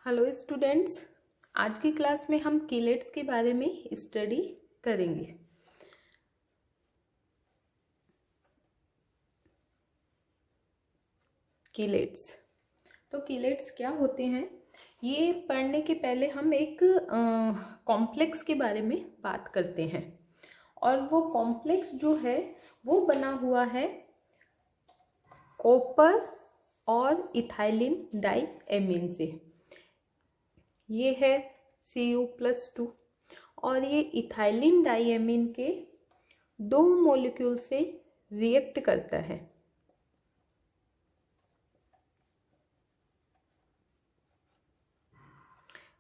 Hello students, आज की class में हम कीलेट्स के बारे में स्टडी करेंगे। कीलेट्स तो कीलेट्स क्या होते हैं, ये पढ़ने के पहले हम एक कॉम्प्लेक्स के बारे में बात करते हैं। और वो कॉम्प्लेक्स जो है वो बना हुआ है कॉपर और इथाइलिन डाइएमीन से। ये है Cu+2 और ये इथाइलिन डाइएमीन के दो मॉलिक्यूल से रिएक्ट करता है।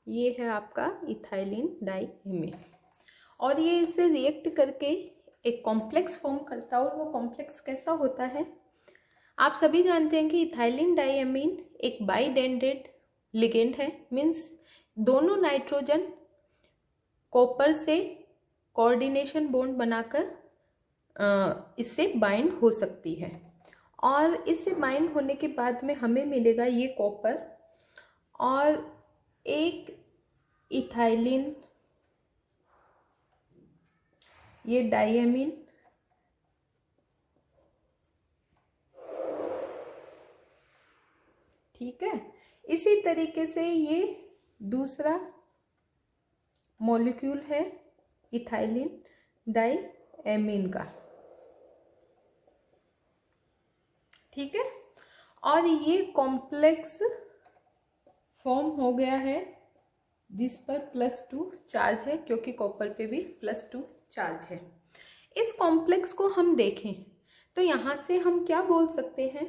ये है आपका इथाइलिन डाइएमीन और ये इससे रिएक्ट करके एक कॉम्प्लेक्स फॉर्म करता है। और वो कॉम्प्लेक्स कैसा होता है, आप सभी जानते हैं कि इथाइलिन डाइएमीन एक बाइडेंडेड लिगेंड है। मीन्स दोनों नाइट्रोजन कॉपर से कोऑर्डिनेशन बॉन्ड बनाकर इससे बाइंड हो सकती है। और इससे बाइंड होने के बाद में हमें मिलेगा ये कॉपर और एक इथाइलिन, ये डाइएमीन, ठीक है। इसी तरीके से ये दूसरा मॉलिक्यूल है इथाइलिन डाइएमीन का, ठीक है। और ये कॉम्प्लेक्स फॉर्म हो गया है जिस पर +2 चार्ज है, क्योंकि कॉपर पे भी +2 चार्ज है। इस कॉम्प्लेक्स को हम देखें तो यहाँ से हम क्या बोल सकते हैं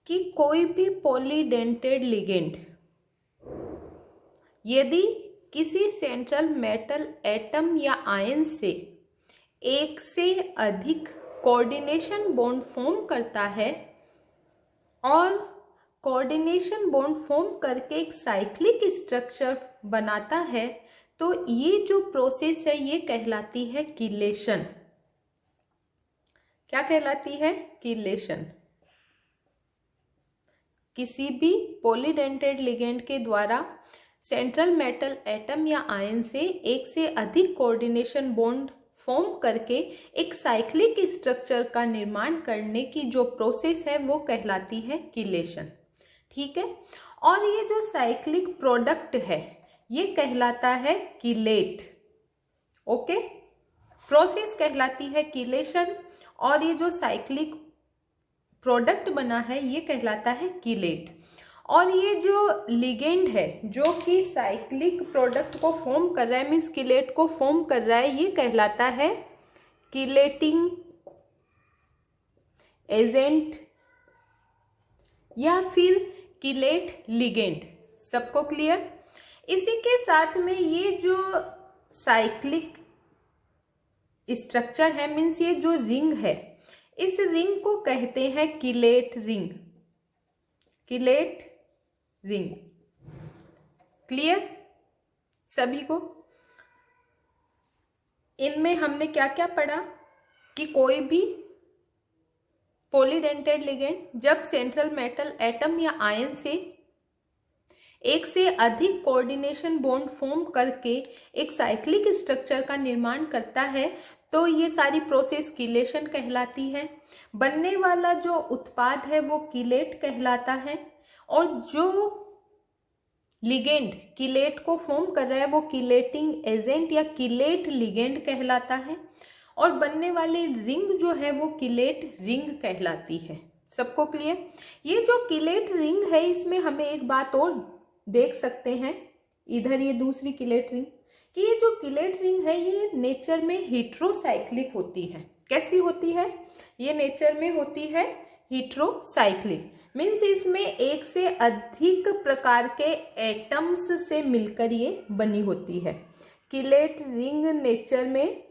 कि कोई भी पॉलीडेंटेड लिगेंड यदि किसी सेंट्रल मेटल एटम या आयन से एक से अधिक कोऑर्डिनेशन बॉन्ड फॉर्म करता है और कोऑर्डिनेशन बॉन्ड फॉर्म करके एक साइक्लिक स्ट्रक्चर बनाता है, तो ये जो प्रोसेस है ये कहलाती है कीलेशन। क्या कहलाती है? कीलेशन। किसी भी पॉलीडेंटेड लिगेंड के द्वारा सेंट्रल मेटल एटम या आयन से एक से अधिक कोऑर्डिनेशन बॉन्ड फॉर्म करके एक साइक्लिक स्ट्रक्चर का निर्माण करने की जो प्रोसेस है वो कहलाती है कीलेशन, ठीक है। और ये जो साइक्लिक प्रोडक्ट है ये कहलाता है कीलेट। ओके, प्रोसेस कहलाती है कीलेशन और ये जो साइक्लिक प्रोडक्ट बना है ये कहलाता है कीलेट। और ये जो लिगेंड है जो कि साइक्लिक प्रोडक्ट को फॉर्म कर रहा है, मीन्स कीलेट को फॉर्म कर रहा है, ये कहलाता है कीलेटिंग एजेंट या फिर कीलेट लिगेंड। सबको क्लियर? इसी के साथ में ये जो साइक्लिक स्ट्रक्चर है, मीन्स ये जो रिंग है, इस रिंग को कहते हैं chelate ring. Chelate ring. Clear सभी को? इनमें हमने क्या क्या पढ़ा कि कोई भी पॉलीडेंटेड लिगेंड जब सेंट्रल मेटल एटम या आयन से एक से अधिक कोऑर्डिनेशन बॉन्ड फॉर्म करके एक साइक्लिक स्ट्रक्चर का निर्माण करता है तो ये सारी प्रोसेस कीलेशन कहलाती है। बनने वाला जो उत्पाद है वो कीलेट कहलाता है और जो लिगेंड कीलेट को फॉर्म कर रहा है वो कीलेटिंग एजेंट या कीलेट लिगेंड कहलाता है और बनने वाली रिंग जो है वो कीलेट रिंग कहलाती है। सबको क्लियर? ये जो कीलेट रिंग है इसमें हमें एक बात और देख सकते हैं, इधर ये दूसरी कीलेट रिंग, कि ये जो कीलेट रिंग है ये नेचर में हेट्रोसाइक्लिक होती है। कैसी होती है? ये नेचर में होती है हेट्रोसाइक्लिक। मीन्स इसमें एक से अधिक प्रकार के एटम्स से मिलकर ये बनी होती है। कीलेट रिंग नेचर में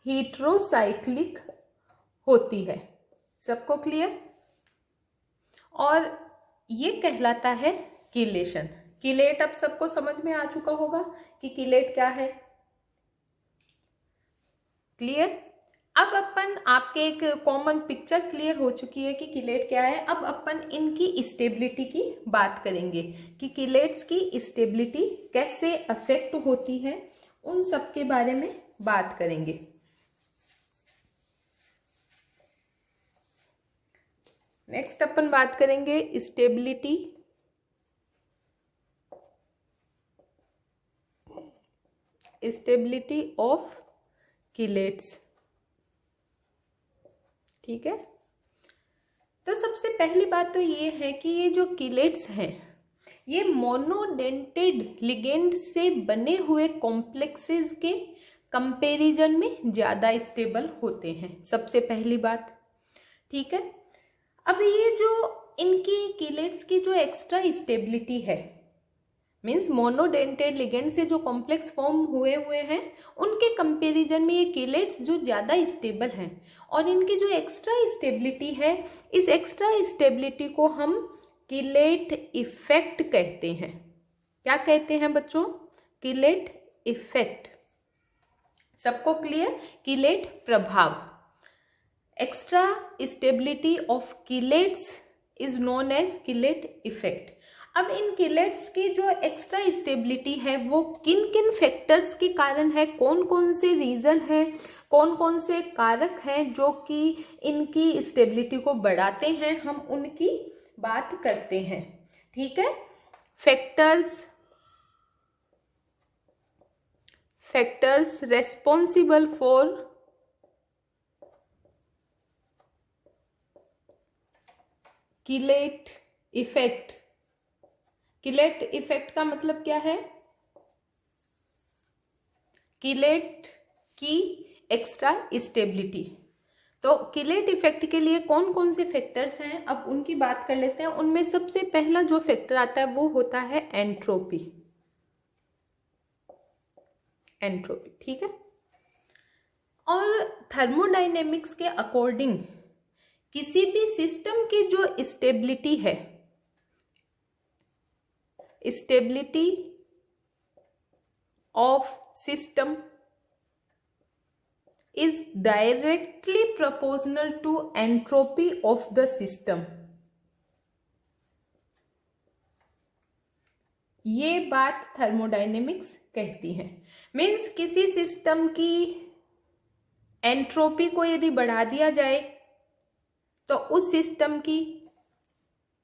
हेट्रोसाइक्लिक होती है। सबको क्लियर? और ये कहलाता है कीलेशन। कीलेट अब सबको समझ में आ चुका होगा कि कीलेट क्या है। क्लियर? अब अपन आपके एक कॉमन पिक्चर क्लियर हो चुकी है कि किलेट क्या है। अब अपन इनकी स्टेबिलिटी की बात करेंगे कि किलेट्स की स्टेबिलिटी कैसे अफेक्ट होती है, उन सब के बारे में बात करेंगे। नेक्स्ट अपन बात करेंगे स्टेबिलिटी ऑफ किलेट्स। ठीक है, तो सबसे पहली बात तो ये है कि ये जो किलेट्स हैं ये मोनोडेंटेड लिगेंड से बने हुए कॉम्प्लेक्सेस के कंपैरिजन में ज़्यादा स्टेबल होते हैं, सबसे पहली बात। ठीक है, अब ये जो इनकी किलेट्स की जो एक्स्ट्रा स्टेबिलिटी है, मीन्स मोनोडेंटेड लिगेंड से जो कॉम्प्लेक्स फॉर्म हुए हैं उनके कंपैरिजन में ये किलेट्स जो ज़्यादा स्टेबल हैं, और इनकी जो एक्स्ट्रा स्टेबिलिटी है, इस एक्स्ट्रा स्टेबिलिटी को हम किलेट इफेक्ट कहते हैं। क्या कहते हैं बच्चों? Chelate effect. सबको क्लियर? किलेट प्रभाव। Extra stability of chelates is known as chelate effect. अब इन किलेट्स की जो एक्स्ट्रा स्टेबिलिटी है वो किन किन फैक्टर्स के कारण है, कौन कौन से रीजन है, कौन कौन से कारक हैं जो कि इनकी स्टेबिलिटी को बढ़ाते हैं, हम उनकी बात करते हैं। ठीक है, factors responsible for chelate effect. Chelate effect का मतलब क्या है? किलेट की एक्स्ट्रा स्टेबिलिटी। तो किलेट इफेक्ट के लिए कौन कौन से फैक्टर्स हैं, अब उनकी बात कर लेते हैं। उनमें सबसे पहला जो फैक्टर आता है वो होता है एंट्रोपी। ठीक है, और थर्मोडायनेमिक्स के अकॉर्डिंग किसी भी सिस्टम की जो स्टेबिलिटी है, stability of system is directly proportional to entropy of the system। ये बात थर्मोडायनेमिक्स कहती है। मीन्स किसी सिस्टम की एंट्रोपी को यदि बढ़ा दिया जाए तो उस सिस्टम की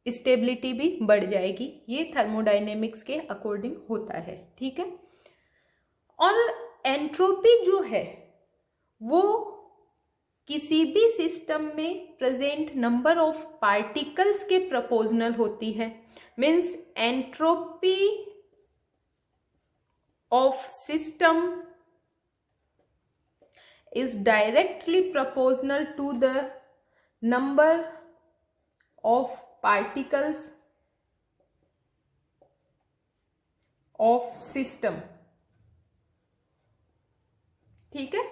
स्टेबिलिटी भी बढ़ जाएगी। ये थर्मोडायनेमिक्स के अकॉर्डिंग होता है। ठीक है, और एंट्रोपी जो है वो किसी भी सिस्टम में प्रेजेंट नंबर ऑफ पार्टिकल्स के प्रोपोर्शनल होती है। Means entropy of system is directly proportional to the number of particles of system. ठीक है,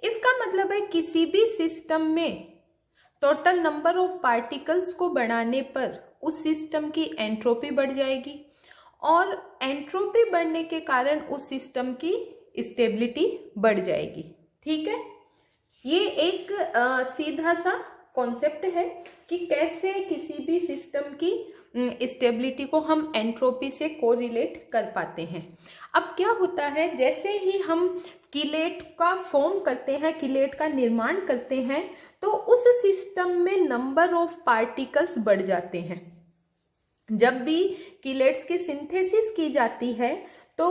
इसका मतलब है किसी भी सिस्टम में टोटल नंबर ऑफ पार्टिकल्स को बढ़ाने पर उस सिस्टम की एंट्रोपी बढ़ जाएगी, और एंट्रोपी बढ़ने के कारण उस सिस्टम की स्टेबिलिटी बढ़ जाएगी। ठीक है, ये एक सीधा सा कॉन्सेप्ट है कि कैसे किसी भी सिस्टम की स्टेबिलिटी को हम एंट्रोपी से कोरिलेट कर पाते हैं। अब क्या होता है, जैसे ही हम किलेट का फॉर्म करते हैं, किलेट का निर्माण करते हैं, तो उस सिस्टम में नंबर ऑफ पार्टिकल्स बढ़ जाते हैं। जब भी किलेट्स की सिंथेसिस की जाती है तो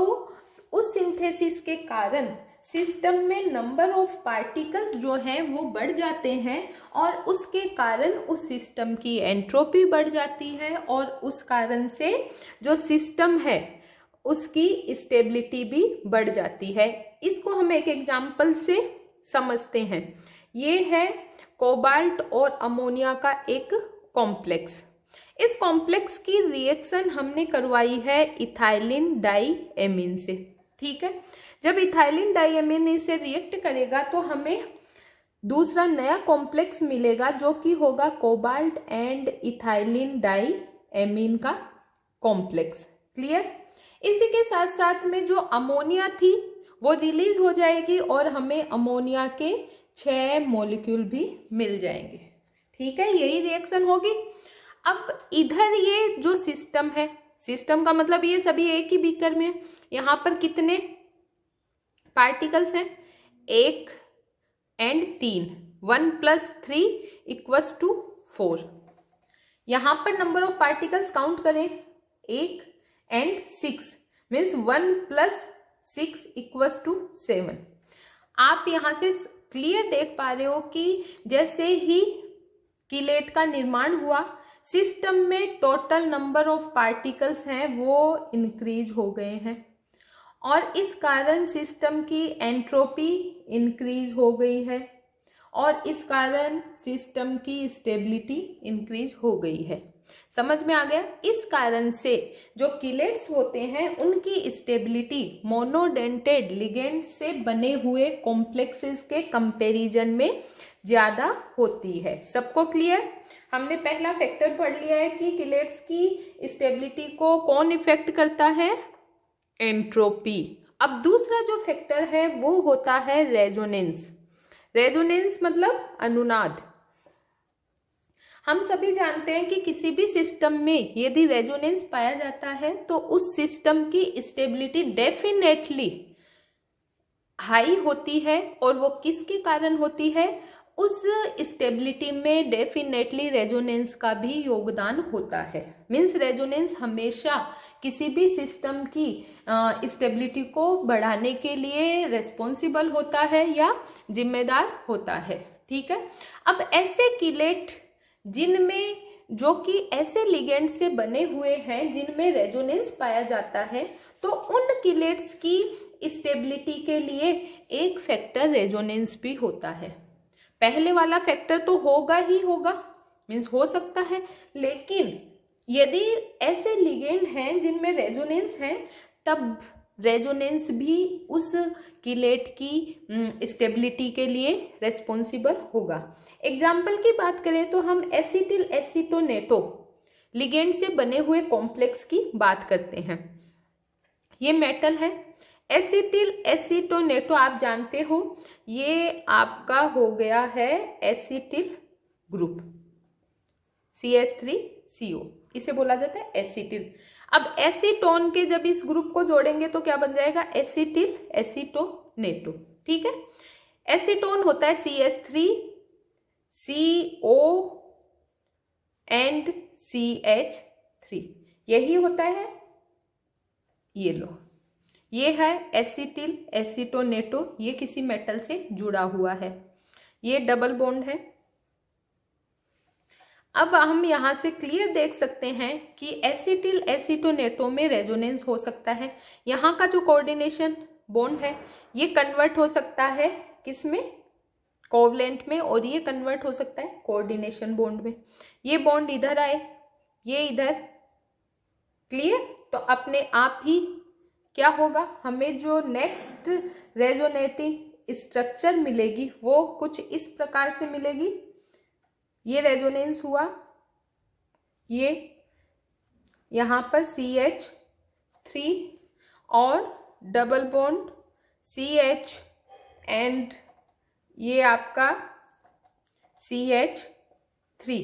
उस सिंथेसिस के कारण सिस्टम में नंबर ऑफ पार्टिकल्स जो हैं वो बढ़ जाते हैं, और उसके कारण उस सिस्टम की एंट्रोपी बढ़ जाती है, और उस कारण से जो सिस्टम है उसकी स्टेबिलिटी भी बढ़ जाती है। इसको हम एक एग्जाम्पल से समझते हैं। ये है कोबाल्ट और अमोनिया का एक कॉम्प्लेक्स। इस कॉम्प्लेक्स की रिएक्शन हमने करवाई है इथाइलिन डाईएमीन से। ठीक है, जब इथाइलिन डाईएमीन से रिएक्ट करेगा तो हमें दूसरा नया कॉम्प्लेक्स मिलेगा जो कि होगा कोबाल्ट एंड इथाइलिन डाईएमीन का कॉम्प्लेक्स। क्लियर? इसी के साथ साथ में जो अमोनिया थी वो रिलीज हो जाएगी और हमें अमोनिया के 6 मॉलिक्यूल भी मिल जाएंगे। ठीक है, यही रिएक्शन होगी। अब इधर ये जो सिस्टम है, सिस्टम का मतलब ये सभी एक ही बीकर में है। यहाँ पर कितने पार्टिकल्स हैं? 1 और 3, 1 + 3 = 4। यहाँ पर नंबर ऑफ पार्टिकल्स काउंट करें, 1 और 6 मीन्स 1 + 6 = 7। आप यहाँ से क्लियर देख पा रहे हो कि जैसे ही कीलेट का निर्माण हुआ, सिस्टम में टोटल नंबर ऑफ पार्टिकल्स हैं वो इंक्रीज हो गए हैं और इस कारण सिस्टम की एंट्रोपी इंक्रीज हो गई है और इस कारण सिस्टम की स्टेबिलिटी इंक्रीज हो गई है। समझ में आ गया? इस कारण से जो कीलेट्स होते हैं उनकी स्टेबिलिटी मोनोडेंटेड लिगेंड से बने हुए कॉम्प्लेक्सेस के कंपैरिजन में ज्यादा होती है। सबको क्लियर? हमने पहला फैक्टर पढ़ लिया है कि कीलेट्स की स्टेबिलिटी को कौन इफेक्ट करता है? एंट्रोपी। अब दूसरा जो फैक्टर है वो होता है रेजोनेंस। रेजोनेंस मतलब अनुनाद। हम सभी जानते हैं कि किसी भी सिस्टम में यदि रेजोनेंस पाया जाता है तो उस सिस्टम की स्टेबिलिटी डेफिनेटली हाई होती है और वो किसके कारण होती है? उस स्टेबिलिटी में डेफिनेटली रेजोनेंस का भी योगदान होता है। मीन्स रेजोनेंस हमेशा किसी भी सिस्टम की स्टेबिलिटी को बढ़ाने के लिए रेस्पॉन्सिबल होता है या जिम्मेदार होता है। ठीक है, अब ऐसे कीलेट जिनमें जो कि ऐसे लिगेंड से बने हुए हैं जिनमें रेजोनेंस पाया जाता है, तो उन कीलेट्स की स्टेबिलिटी के लिए एक फैक्टर रेजोनेंस भी होता है। पहले वाला फैक्टर तो होगा ही होगा, मीन्स हो सकता है, लेकिन यदि ऐसे लिगेंड हैं जिनमें रेजोनेंस है तब रेजोनेंस भी उस कीलेट की स्टेबिलिटी के लिए रेस्पॉन्सिबल होगा। एग्जाम्पल की बात करें तो हम एसिटिल एसीटोनेटो लिगेंड से बने हुए कॉम्प्लेक्स की बात करते हैं। ये मेटल है। एसिटिल एसीटोनेटो आप जानते हो, ये आपका हो गया है एसिटिल ग्रुप CH3CO, इसे बोला जाता है एसिटिल। अब एसीटोन के जब इस ग्रुप को जोड़ेंगे तो क्या बन जाएगा? एसिटिल एसीटोनेटो। ठीक है, एसीटोन होता है CH3CO एंड CH3, यही होता है। ये लो, ये है एसिटिल एसीटोनेटो, ये किसी मेटल से जुड़ा हुआ है, ये डबल बॉन्ड है। अब हम यहां से क्लियर देख सकते हैं कि एसिटिल एसीटोनेटो में रेजोनेंस हो सकता है। यहाँ का जो कोऑर्डिनेशन बॉन्ड है ये कन्वर्ट हो सकता है किसमें? कोवलेंट में, और ये कन्वर्ट हो सकता है कोऑर्डिनेशन बॉन्ड में। ये बॉन्ड इधर आए, ये इधर। क्लियर? तो अपने आप ही क्या होगा? हमें जो नेक्स्ट रेजोनेटिंग स्ट्रक्चर मिलेगी वो कुछ इस प्रकार से मिलेगी। ये रेजोनेंस हुआ, ये यहाँ पर CH3 और डबल बॉन्ड CH एंड ये आपका CH3।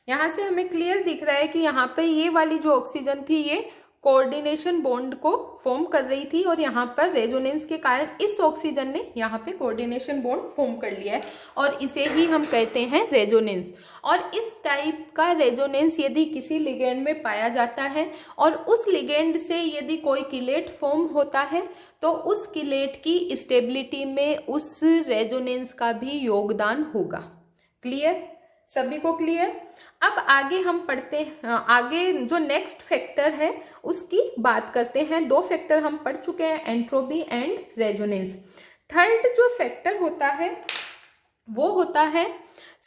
यहाँ से हमें क्लियर दिख रहा है कि यहाँ पे ये वाली जो ऑक्सीजन थी ये कोऑर्डिनेशन बॉन्ड को फॉर्म कर रही थी और यहाँ पर रेजोनेंस के कारण इस ऑक्सीजन ने यहाँ पे कोऑर्डिनेशन बॉन्ड फॉर्म कर लिया है और इसे ही हम कहते हैं रेजोनेंस। और इस टाइप का रेजोनेंस यदि किसी लिगेंड में पाया जाता है और उस लिगेंड से यदि कोई कीलेट फॉर्म होता है तो उस कीलेट की स्टेबिलिटी में उस रेजोनेंस का भी योगदान होगा। क्लियर? सभी को क्लियर? अब आगे हम पढ़ते हैं, आगे जो नेक्स्ट फैक्टर है उसकी बात करते हैं। 2 फैक्टर हम पढ़ चुके हैं, एंट्रोपी एंड रेजोनेंस। थर्ड जो फैक्टर होता है वो होता है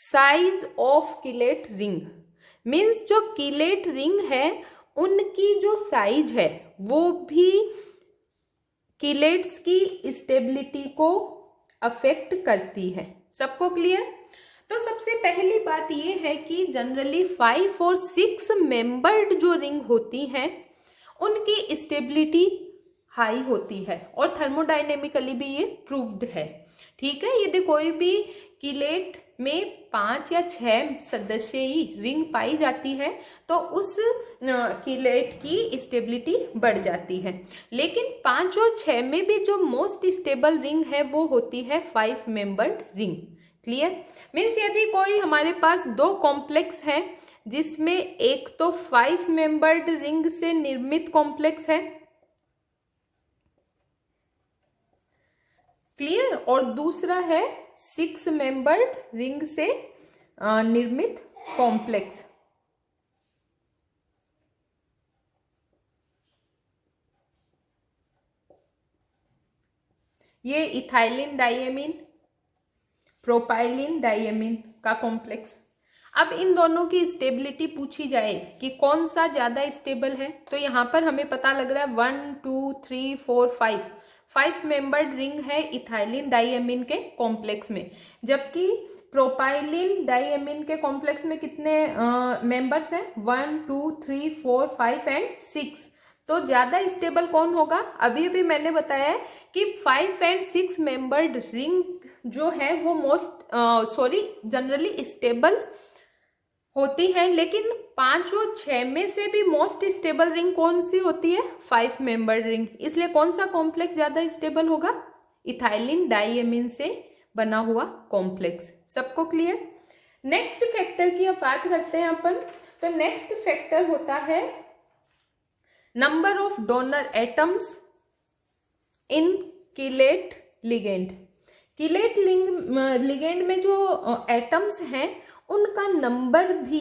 size of chelate ring. Means जो कीलेट रिंग है उनकी जो साइज है वो भी कीलेट्स की स्टेबिलिटी को अफेक्ट करती है। सबको क्लियर? तो सबसे पहली बात ये है कि जनरली 5 और 6 मेंबर्ड जो रिंग होती हैं उनकी स्टेबिलिटी हाई होती है और थर्मोडायनेमिकली भी ये प्रूव्ड है। ठीक है। यदि कोई भी कीलेट में 5 या 6 सदस्यीय रिंग पाई जाती है तो उस कीलेट की स्टेबिलिटी बढ़ जाती है। लेकिन 5 और 6 में भी जो मोस्ट स्टेबल रिंग है वो होती है 5 मेंबर्ड रिंग। क्लियर? मीन्स यदि कोई हमारे पास 2 कॉम्प्लेक्स है जिसमें एक तो 5 मेंबर्ड रिंग से निर्मित कॉम्प्लेक्स है, क्लियर, और दूसरा है 6 मेंबर्ड रिंग से निर्मित कॉम्प्लेक्स। ये इथाइलिन डाइएमीन, प्रोपाइलिन डाइएमीन का कॉम्प्लेक्स। अब इन दोनों की स्टेबिलिटी पूछी जाए कि कौन सा ज्यादा स्टेबल है, तो यहां पर हमें पता लग रहा है 1 2 3 4 5 मेंबर्ड रिंग है इथाइलिन डाइएमीन के कॉम्प्लेक्स में, जबकि प्रोपाइलिन डाइएमीन के कॉम्प्लेक्स में कितने मेंबर्स हैं? 1 2 3 4 5 एंड 6। तो ज्यादा स्टेबल कौन होगा? अभी अभी मैंने बताया है कि 5 एंड 6 मेंबर्ड रिंग जो है वो जनरली स्टेबल होती है, लेकिन 5 और 6 में से भी मोस्ट स्टेबल रिंग कौन सी होती है? 5 मेंबर्ड रिंग। इसलिए कौन सा कॉम्प्लेक्स ज्यादा स्टेबल होगा? इथाइलिन डाइएमीन से बना हुआ कॉम्प्लेक्स। सबको क्लियर? नेक्स्ट फैक्टर की अब बात करते हैं अपन। तो नेक्स्ट फैक्टर होता है number of donor atoms in chelate ligand. Chelate ligand में जो एटम्स हैं उनका नंबर भी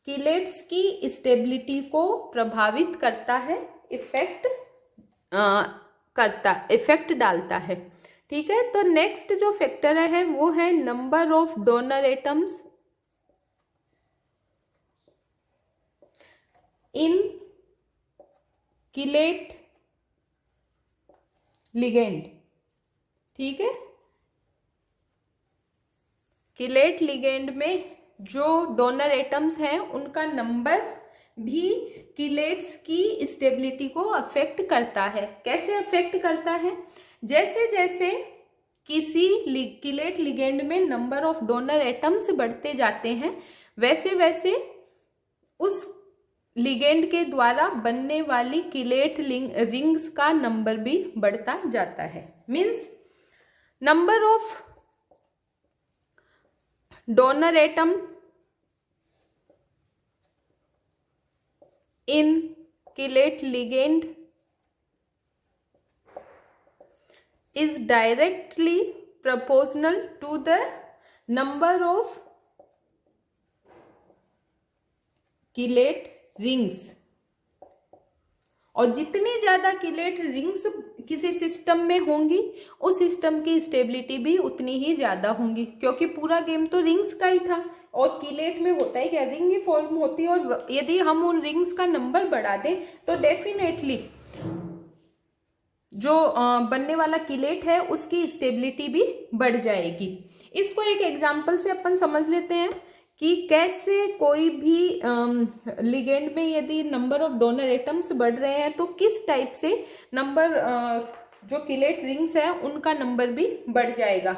कीलेट्स की स्टेबिलिटी को प्रभावित करता है, इफेक्ट डालता है। ठीक है। तो नेक्स्ट जो फैक्टर है वो है number of donor atoms in chelate ligand. ठीक है। कीलेट लिगेंड में जो डोनर एटम्स हैं उनका नंबर भी कीलेट्स की स्टेबिलिटी को अफेक्ट करता है। कैसे अफेक्ट करता है? जैसे जैसे किसी कीलेट लिगेंड में नंबर ऑफ डोनर एटम्स बढ़ते जाते हैं वैसे वैसे उस लिगेंड के द्वारा बनने वाली कीलेट रिंग्स का नंबर भी बढ़ता जाता है। Means number of donor atom in chelate ligand is directly proportional to the number of chelate rings। और जितनी ज्यादा कीलेट रिंग्स किसी सिस्टम में होंगी उस सिस्टम की स्टेबिलिटी भी उतनी ही ज्यादा होंगी, क्योंकि पूरा गेम तो रिंग्स का ही था। और कीलेट में होता है क्या? रिंग ही फॉर्म होती है, और यदि हम उन रिंग्स का नंबर बढ़ा दें तो डेफिनेटली जो बनने वाला कीलेट है उसकी स्टेबिलिटी भी बढ़ जाएगी। इसको एक एग्जाम्पल से अपन समझ लेते हैं कि कैसे कोई भी लिगेंड में यदि नंबर ऑफ डोनर एटम्स बढ़ रहे हैं तो किस टाइप से नंबर जो कीलेट रिंग्स है उनका नंबर भी बढ़ जाएगा।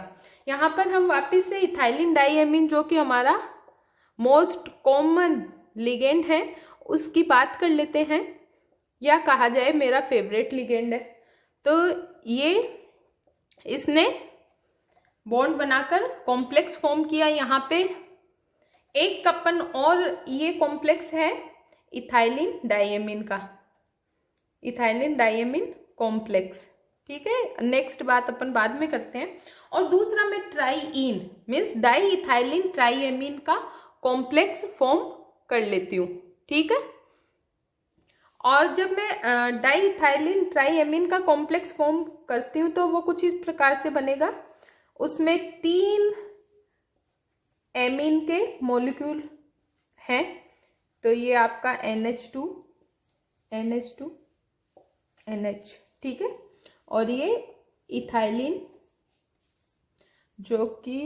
यहाँ पर हम वापस से इथाइलिन डाइएमीन जो कि हमारा मोस्ट कॉमन लिगेंड है उसकी बात कर लेते हैं, या कहा जाए मेरा फेवरेट लिगेंड है। तो ये इसने बॉन्ड बनाकर कॉम्प्लेक्स फॉर्म किया। यहाँ पे एक अपन और ये कॉम्प्लेक्स है इथाइलिन डाइएमीन का, इथाइलिन डाइएमीन कॉम्प्लेक्स। ठीक है। नेक्स्ट बात अपन बाद में करते हैं। और दूसरा मैं ट्राईइन मीन्स डाई इथाइलिन ट्राईएमीन का कॉम्प्लेक्स फॉर्म कर लेती हूँ। ठीक है। और जब मैं डाई इथाइलिन ट्राईएमीन का कॉम्प्लेक्स फॉर्म करती हूँ तो वो कुछ इस प्रकार से बनेगा। उसमें 3 एमीन के मॉलिक्यूल हैं। तो ये आपका NH2 NH। ठीक है। और ये इथाइलिन जो कि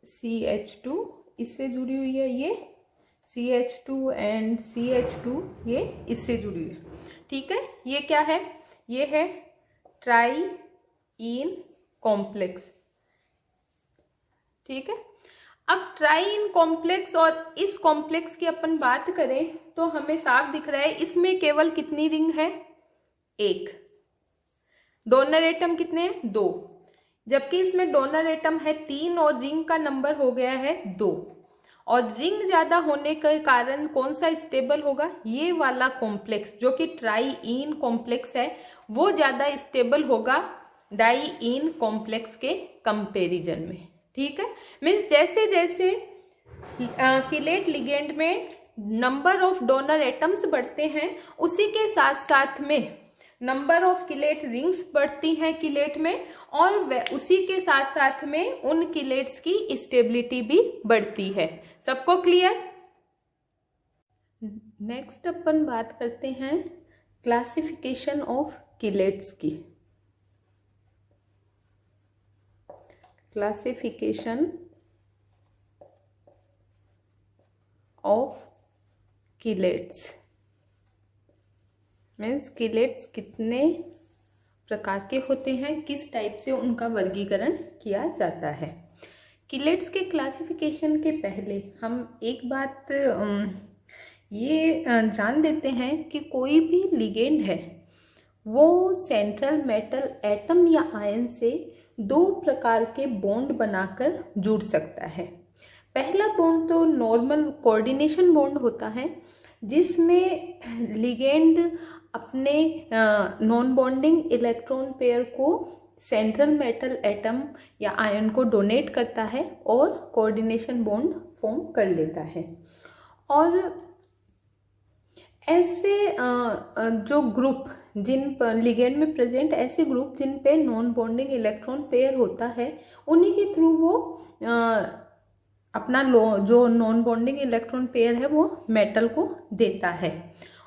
CH2 इससे जुड़ी हुई है, ये CH2 एंड CH2 ये इससे जुड़ी हुई है। ठीक है। ये क्या है? ये है ट्राईइन कॉम्प्लेक्स। ठीक है, अब ट्राई इन कॉम्प्लेक्स और इस कॉम्प्लेक्स की अपन बात करें तो हमें साफ दिख रहा है इसमें केवल कितनी रिंग है, एक। डोनर एटम कितने हैं, 2, जबकि इसमें डोनर एटम है 3 और रिंग का नंबर हो गया है 2। और रिंग ज्यादा होने के कारण कौन सा स्टेबल होगा, ये वाला कॉम्प्लेक्स जो कि ट्राई इन कॉम्प्लेक्स है, वो ज्यादा स्टेबल होगा डाई इन कॉम्प्लेक्स के कंपैरिजन में। ठीक है, मीन्स जैसे जैसे किलेट लिगेंड में नंबर ऑफ डोनर एटम्स बढ़ते हैं, उसी के साथ साथ में नंबर ऑफ किलेट रिंग्स बढ़ती हैं किलेट में, और उसी के साथ साथ में उन किलेट्स की स्टेबिलिटी भी बढ़ती है। सबको क्लियर? नेक्स्ट अपन बात करते हैं क्लासिफिकेशन ऑफ किलेट्स की। क्लासिफिकेशन ऑफ किलेट्स मीन्स किलेट्स कितने प्रकार के होते हैं, किस टाइप से उनका वर्गीकरण किया जाता है। किलेट्स के क्लासिफिकेशन के पहले हम एक बात ये जान लेते हैं कि कोई भी लिगेंड है वो सेंट्रल मेटल एटम या आयन से 2 प्रकार के बॉन्ड बनाकर जुड़ सकता है। पहला बॉन्ड तो नॉर्मल कोऑर्डिनेशन बॉन्ड होता है, जिसमें लिगेंड अपने नॉन बॉन्डिंग इलेक्ट्रॉन पेयर को सेंट्रल मेटल एटम या आयन को डोनेट करता है और कोऑर्डिनेशन बॉन्ड फॉर्म कर लेता है। और ऐसे जो ग्रुप जिन लिगेंड में प्रेजेंट ऐसे ग्रुप जिन पे नॉन बॉन्डिंग इलेक्ट्रॉन पेयर होता है, उन्हीं के थ्रू वो अपना जो नॉन बॉन्डिंग इलेक्ट्रॉन पेयर है वो मेटल को देता है।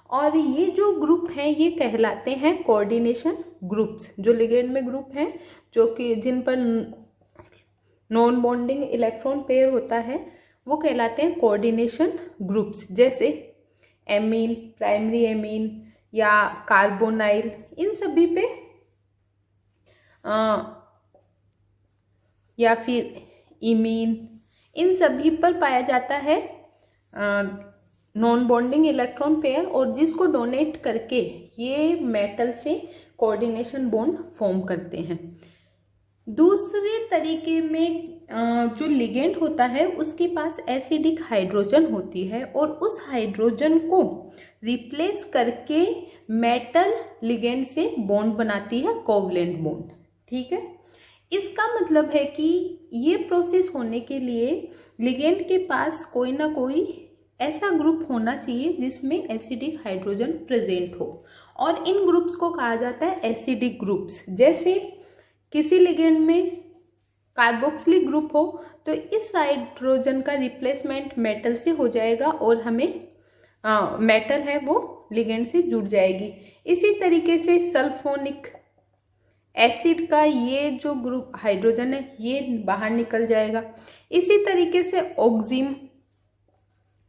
और ये जो ग्रुप हैं ये कहलाते हैं कोऑर्डिनेशन ग्रुप्स। जो लिगेंड में ग्रुप हैं जो कि जिन पर नॉन बॉन्डिंग इलेक्ट्रॉन पेयर होता है वो कहलाते हैं कोऑर्डिनेशन ग्रुप्स, जैसे एमीन, प्राइमरी एमीन या कार्बोनाइल, इन सभी पे या फिर इमीन, इन सभी पर पाया जाता है नॉन बॉन्डिंग इलेक्ट्रॉन पेयर, और जिसको डोनेट करके ये मेटल से कोऑर्डिनेशन बॉन्ड फॉर्म करते हैं। दूसरे तरीके में जो लिगेंड होता है उसके पास एसिडिक हाइड्रोजन होती है और उस हाइड्रोजन को रिप्लेस करके मेटल लिगेंड से बॉन्ड बनाती है, कोवलेंट बॉन्ड। ठीक है, इसका मतलब है कि ये प्रोसेस होने के लिए लिगेंड के पास कोई ना कोई ऐसा ग्रुप होना चाहिए जिसमें एसिडिक हाइड्रोजन प्रेजेंट हो, और इन ग्रुप्स को कहा जाता है एसिडिक ग्रुप्स। जैसे किसी लिगेंड में कार्बोक्सिलिक ग्रुप हो तो इस हाइड्रोजन का रिप्लेसमेंट मेटल से हो जाएगा और हमें मेटल है वो लिगेंड से जुड़ जाएगी। इसी तरीके से सल्फोनिक एसिड का ये जो ग्रुप हाइड्रोजन है ये बाहर निकल जाएगा। इसी तरीके से ऑक्सीम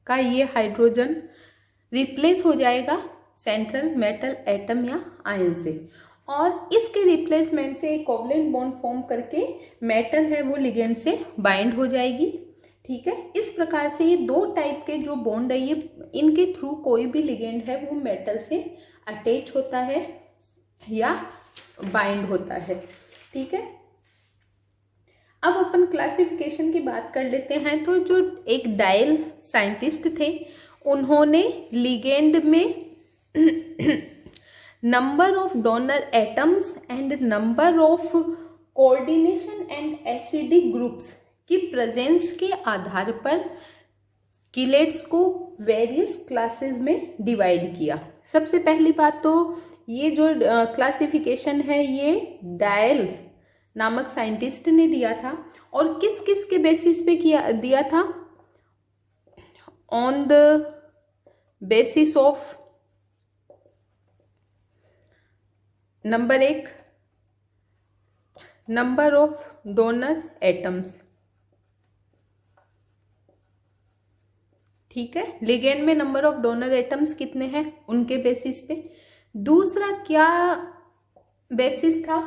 का ये हाइड्रोजन रिप्लेस हो जाएगा सेंट्रल मेटल एटम या आयन से, और इसके रिप्लेसमेंट से एक कोवलेंट बॉन्ड फॉर्म करके मेटल है वो लिगेंड से बाइंड हो जाएगी। ठीक है, इस प्रकार से ये 2 टाइप के जो बॉन्ड है ये इनके थ्रू कोई भी लिगेंड है वो मेटल से अटैच होता है या बाइंड होता है। ठीक है, अब अपन क्लासिफिकेशन की बात कर लेते हैं। तो जो एक डायल साइंटिस्ट थे उन्होंने लिगेंड में number of donor atoms and number of coordination and acidic groups की प्रेजेंस के आधार पर किलेट्स को वेरियस क्लासेस में डिवाइड किया। सबसे पहली बात तो ये जो क्लासिफिकेशन है ये डायल नामक साइंटिस्ट ने दिया था, और किस किस के बेसिस पे दिया था, on the basis of number 1 number of donor atoms. ठीक है, लिगेंड में नंबर ऑफ डोनर एटम्स कितने हैं उनके बेसिस पे। दूसरा क्या बेसिस था,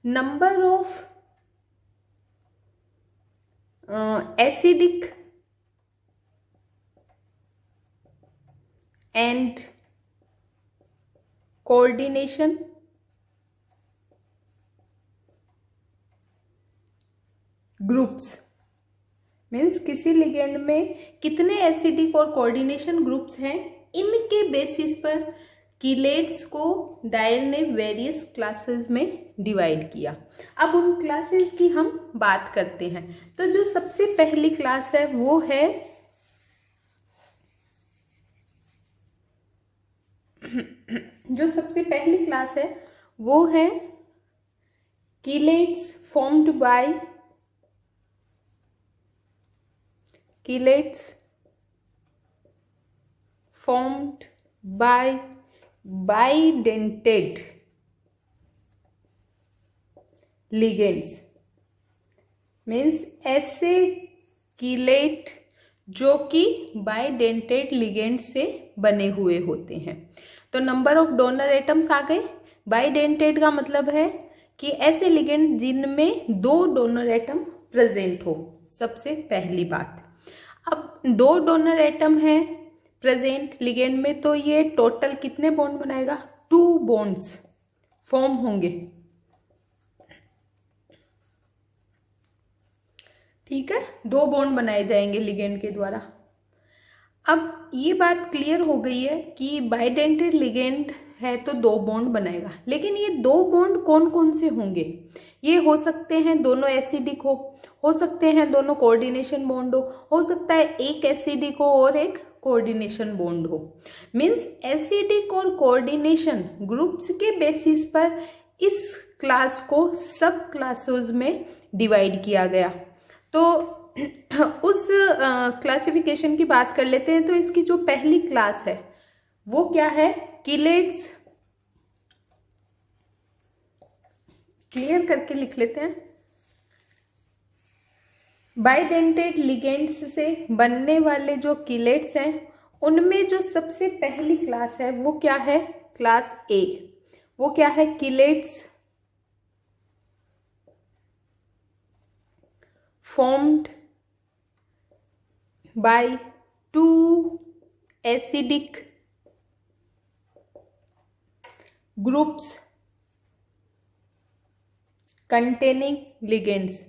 number of acidic and coordination groups. Means किसी लिगेंड में कितने एसिडिक और कोऑर्डिनेशन ग्रुप्स हैं, इनके बेसिस पर कीलेट्स को डायल ने वेरियस क्लासेस में डिवाइड किया। अब उन क्लासेस की हम बात करते हैं। तो जो सबसे पहली क्लास है वो है chelates formed by bidentate ligands। Means ऐसे कीलेट जो कि बाइडेंटेट लिगेंड से बने हुए होते हैं। तो नंबर ऑफ डोनर एटम्स आ गए। बाइडेंटेट का मतलब है कि ऐसे लिगेंड जिनमें 2 डोनर एटम प्रेजेंट हो, सबसे पहली बात। अब 2 डोनर एटम है प्रेजेंट लिगेंड में, तो ये टोटल कितने बॉन्ड बनाएगा? 2 बॉन्ड्स फॉर्म होंगे। ठीक है, 2 बॉन्ड बनाए जाएंगे लिगेंड के द्वारा। अब ये बात क्लियर हो गई है कि बाइडेंटेट लिगेंड है तो 2 बॉन्ड बनाएगा, लेकिन ये 2 बॉन्ड कौन कौन से होंगे? ये हो सकते हैं दोनों एसिडिक हो सकते हैं दोनों कोऑर्डिनेशन बॉन्ड हो सकता है एक एसिडिक हो और एक कोऑर्डिनेशन बॉन्ड हो। मीन्स एसिडिक और कोऑर्डिनेशन ग्रुप्स के बेसिस पर इस क्लास को सब क्लासेस में डिवाइड किया गया। तो उस क्लासिफिकेशन की बात कर लेते हैं। तो इसकी जो पहली क्लास है वो क्या है? कीलेट्स। क्लियर करके लिख लेते हैं। बाइडेंटेट लिगेंड्स से बनने वाले जो कीलेट्स हैं उनमें जो सबसे पहली क्लास है वो क्या है? क्लास ए। वो क्या है? Chelates formed by 2 acidic groups containing ligands।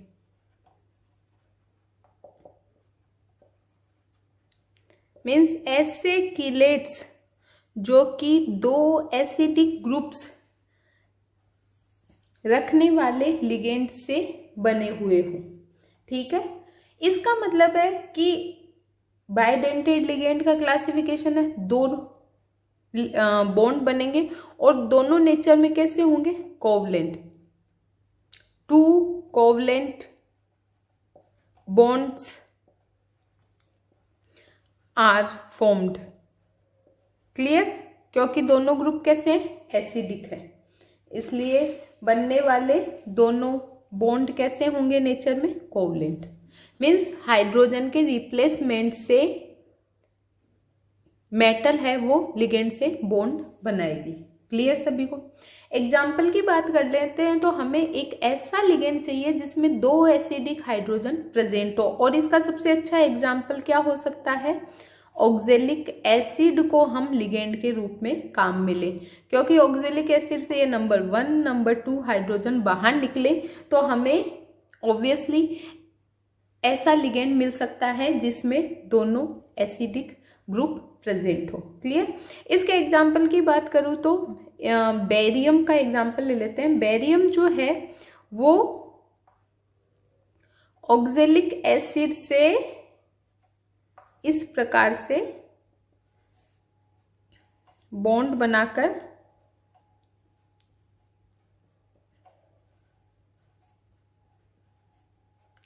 Means ऐसे कीलेट्स जो कि 2 एसिडिक ग्रुप्स रखने वाले लिगेंड से बने हुए हों। ठीक है, इसका मतलब है कि बाइडेंटेट लिगेंड का क्लासिफिकेशन है 2 बॉन्ड बनेंगे और दोनों नेचर में कैसे होंगे? Covalent. 2 covalent bonds are formed. Clear? क्योंकि दोनों ग्रुप कैसे हैं? एसिडिक है, इसलिए बनने वाले दोनों बॉन्ड कैसे होंगे नेचर में? कोवलेंट। मीन्स हाइड्रोजन के रिप्लेसमेंट से मेटल है वो लिगेंड से बॉन्ड बनाएगी। क्लियर सभी को? एग्जाम्पल की बात कर लेते हैं। तो हमें एक ऐसा लिगेंड चाहिए जिसमें 2 एसिडिक हाइड्रोजन प्रेजेंट हो, और इसका सबसे अच्छा एग्जाम्पल क्या हो सकता है? ऑक्जेलिक एसिड को हम लिगेंड के रूप में काम में लें, क्योंकि ऑक्जेलिक एसिड से ये नंबर 1 नंबर 2 हाइड्रोजन बाहर निकले तो हमें ऑब्वियसली ऐसा लिगेंड मिल सकता है जिसमें दोनों एसिडिक ग्रुप प्रेजेंट हो। क्लियर? इसके एग्जाम्पल की बात करूँ तो बेरियम का एग्जाम्पल ले लेते हैं। बेरियम जो है वो ऑक्जेलिक एसिड से इस प्रकार से बॉन्ड बनाकर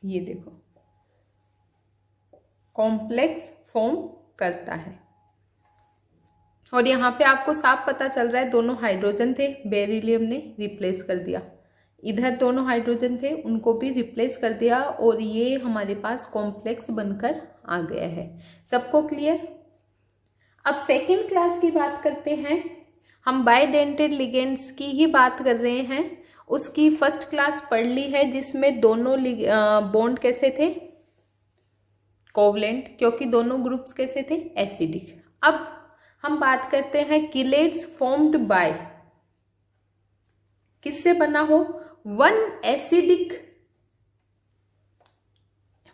ये देखो कॉम्प्लेक्स फॉर्म करता है। और यहाँ पे आपको साफ पता चल रहा है दोनों हाइड्रोजन थे, बेरिलियम ने रिप्लेस कर दिया। इधर दोनों हाइड्रोजन थे, उनको भी रिप्लेस कर दिया और ये हमारे पास कॉम्प्लेक्स बनकर आ गया है। सबको क्लियर? अब सेकेंड क्लास की बात करते हैं। हम बाइडेंटेट लिगेंड्स की ही बात कर रहे हैं। उसकी फर्स्ट क्लास पढ़ ली है जिसमें दोनों बॉन्ड कैसे थे? कोवलेंट, क्योंकि दोनों ग्रुप्स कैसे थे, एसिडिक। अब हम बात करते हैं किलेट्स फॉर्म्ड बाय, किससे बना हो, वन एसिडिक,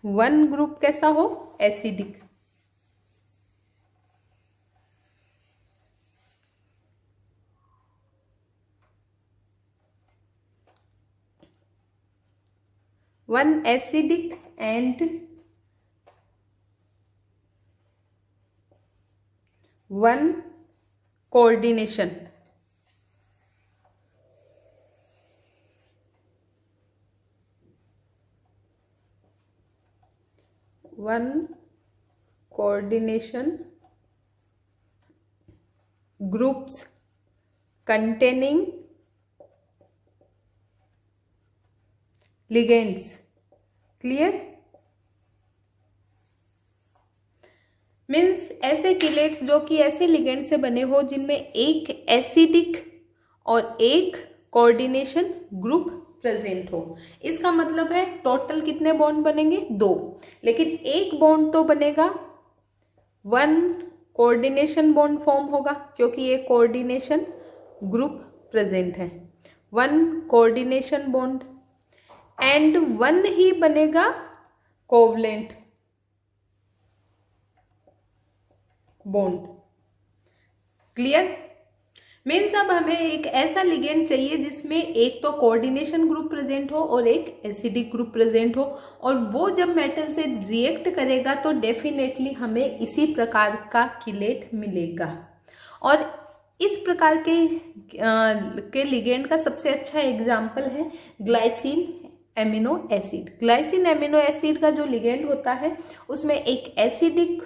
वन ग्रुप कैसा हो, acidic, one acidic and one coordination, one coordination groups containing ligands, clear. Means ऐसे किलेट्स जो कि ऐसे लिगेंड से बने हो जिनमें एक एसिडिक और एक कोऑर्डिनेशन ग्रुप प्रेजेंट हो। इसका मतलब है टोटल कितने बॉन्ड बनेंगे, 2, लेकिन एक बॉन्ड तो बनेगा, वन कोऑर्डिनेशन बॉन्ड फॉर्म होगा क्योंकि एक कोऑर्डिनेशन ग्रुप प्रेजेंट है, one coordination bond, and one ही बनेगा कोवलेंट बॉन्ड, क्लियर। मीन्स अब हमें एक ऐसा लिगेंड चाहिए जिसमें एक तो कोऑर्डिनेशन ग्रुप प्रेजेंट हो और एक एसिडिक ग्रुप प्रेजेंट हो, और वो जब मेटल से रिएक्ट करेगा तो डेफिनेटली हमें इसी प्रकार का किलेट मिलेगा। और इस प्रकार के लिगेंड का सबसे अच्छा एग्जाम्पल है glycine amino acid. Glycine amino acid का जो लिगेंड होता है उसमें एक एसिडिक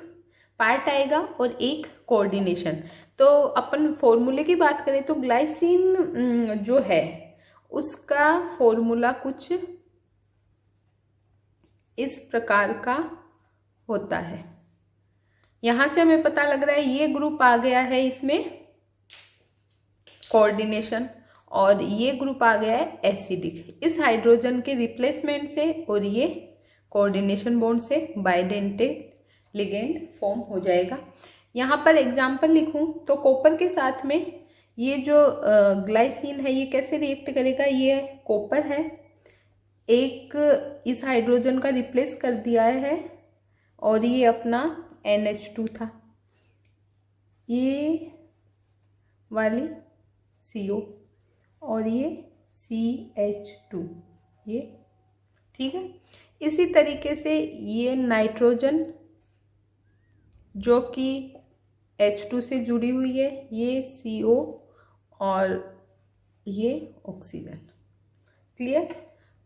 पार्ट आएगा और एक कोऑर्डिनेशन। तो अपन फॉर्मूले की बात करें तो ग्लाइसिन जो है उसका फॉर्मूला कुछ इस प्रकार का होता है। यहां से हमें पता लग रहा है ये ग्रुप आ गया है इसमें कोऑर्डिनेशन और ये ग्रुप आ गया है एसिडिक। इस हाइड्रोजन के रिप्लेसमेंट से और ये कोऑर्डिनेशन बॉन्ड से बाइडेंटेड लिगेंड फॉर्म हो जाएगा। यहाँ पर एग्जाम्पल लिखूं तो कॉपर के साथ में ये जो ग्लाइसिन है ये कैसे रिएक्ट करेगा, ये कॉपर है, एक इस हाइड्रोजन का रिप्लेस कर दिया है और ये अपना NH2 था, ये वाली CO और ये CH2, ये ठीक है। इसी तरीके से ये नाइट्रोजन जो कि H2 से जुड़ी हुई है, ये CO और ये ऑक्सीजन, क्लियर।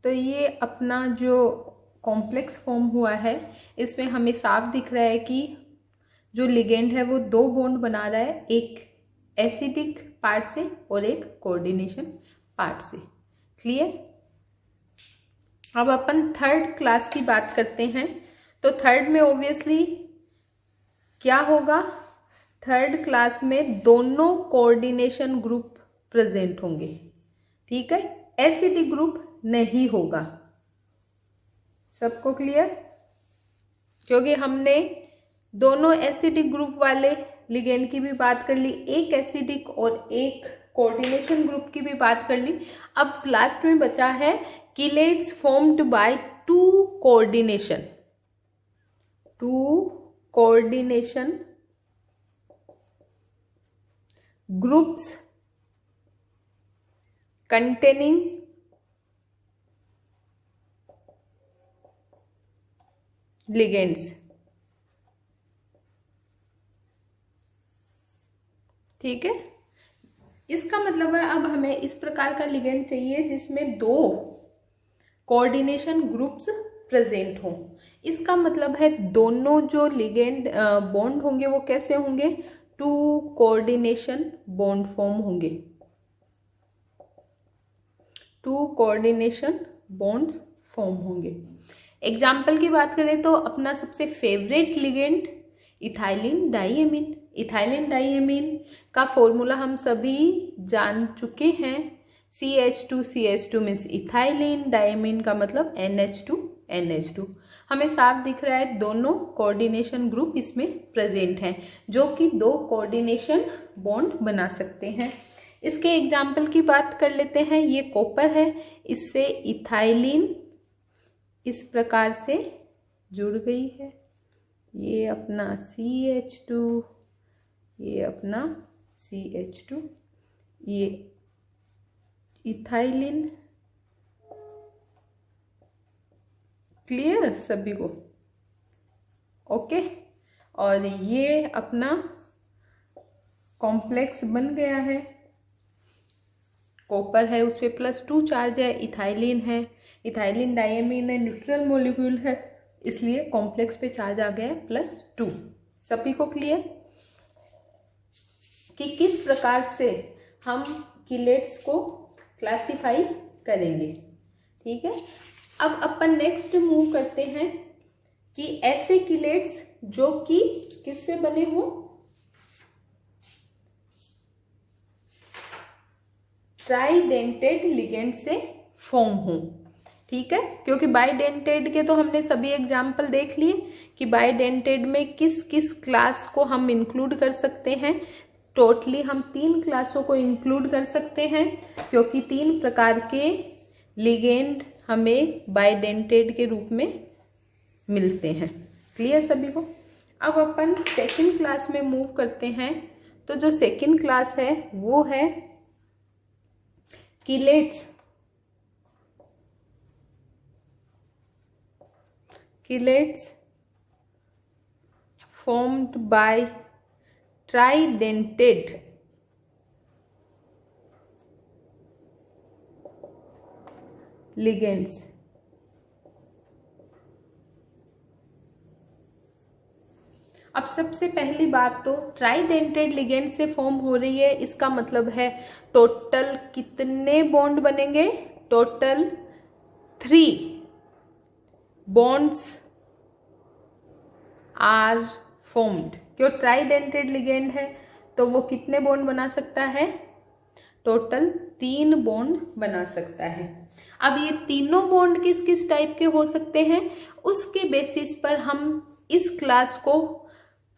तो ये अपना जो कॉम्प्लेक्स फॉर्म हुआ है इसमें हमें साफ दिख रहा है कि जो लिगेंड है वो 2 बॉन्ड बना रहा है, एक एसिडिक पार्ट से और एक कोऑर्डिनेशन पार्ट से, क्लियर। अब अपन थर्ड क्लास की बात करते हैं। तो थर्ड में ऑब्वियसली क्या होगा, थर्ड क्लास में दोनों कोऑर्डिनेशन ग्रुप प्रेजेंट होंगे, ठीक है, एसिडिक ग्रुप नहीं होगा। सबको क्लियर, क्योंकि हमने दोनों एसिडिक ग्रुप वाले लिगेंड की भी बात कर ली, एक एसिडिक और एक कोऑर्डिनेशन ग्रुप की भी बात कर ली। अब लास्ट में बचा है किलेट्स formed by two coordination groups containing ligands, ठीक है। इसका मतलब है अब हमें इस प्रकार का लिगेंड चाहिए जिसमें 2 कोऑर्डिनेशन ग्रुप्स प्रेजेंट हों। इसका मतलब है दोनों जो लिगेंड बॉन्ड होंगे वो कैसे होंगे, 2 कोऑर्डिनेशन बॉन्ड फॉर्म होंगे, 2 कोऑर्डिनेशन बॉन्ड्स फॉर्म होंगे। एग्जाम्पल की बात करें तो अपना सबसे favourite ligand ethylene diamine. Ethylene diamine का फॉर्मूला हम सभी जान चुके हैं, CH2 मीन्स इथाइलिन, डाइएमीन का मतलब NH2 NH2। हमें साफ दिख रहा है दोनों कोऑर्डिनेशन ग्रुप इसमें प्रेजेंट हैं जो कि दो कोऑर्डिनेशन बॉन्ड बना सकते हैं। इसके एग्जाम्पल की बात कर लेते हैं। ये कॉपर है, इससे इथाइलिन इस प्रकार से जुड़ गई है। ये अपना CH2, ये अपना CH2, ये इथाइलिन। क्लियर सभी को? ओके। और ये अपना कॉम्प्लेक्स बन गया है। कॉपर है, उस पर +2 चार्ज है, इथाइलिन है, इथाइलिन डायमीन है, न्यूट्रल मॉलिक्यूल है, इसलिए कॉम्प्लेक्स पे चार्ज आ गया है +2। सभी को क्लियर कि किस प्रकार से हम किलेट्स को क्लासिफाई करेंगे। ठीक है, अब अपन नेक्स्ट मूव करते हैं कि ऐसे किलेट्स जो कि किससे बने हो, ट्राइडेंटेड लिगेंड से फॉर्म हो। ठीक है, क्योंकि बाइडेंटेड के तो हमने सभी एग्जाम्पल देख लिए कि बाइडेंटेड में किस किस क्लास को हम इंक्लूड कर सकते हैं। टोटली हम 3 क्लासों को इंक्लूड कर सकते हैं क्योंकि 3 प्रकार के लिगेंड हमें बाइडेंटेड के रूप में मिलते हैं। क्लियर सभी को? अब अपन सेकंड क्लास में मूव करते हैं। तो जो सेकंड क्लास है वो है किलेट्स formed by tridentate ligands। अब सबसे पहली बात तो ट्राइडेंटेड लिगेंड से फॉर्म हो रही है, इसका मतलब है टोटल कितने बॉन्ड बनेंगे? Total 3 bonds are formed. क्यों? ट्राइडेंटेड लिगेंड है तो वो कितने बॉन्ड बना सकता है? टोटल 3 बॉन्ड बना सकता है। अब ये तीनों बॉन्ड किस किस टाइप के हो सकते हैं उसके बेसिस पर हम इस क्लास को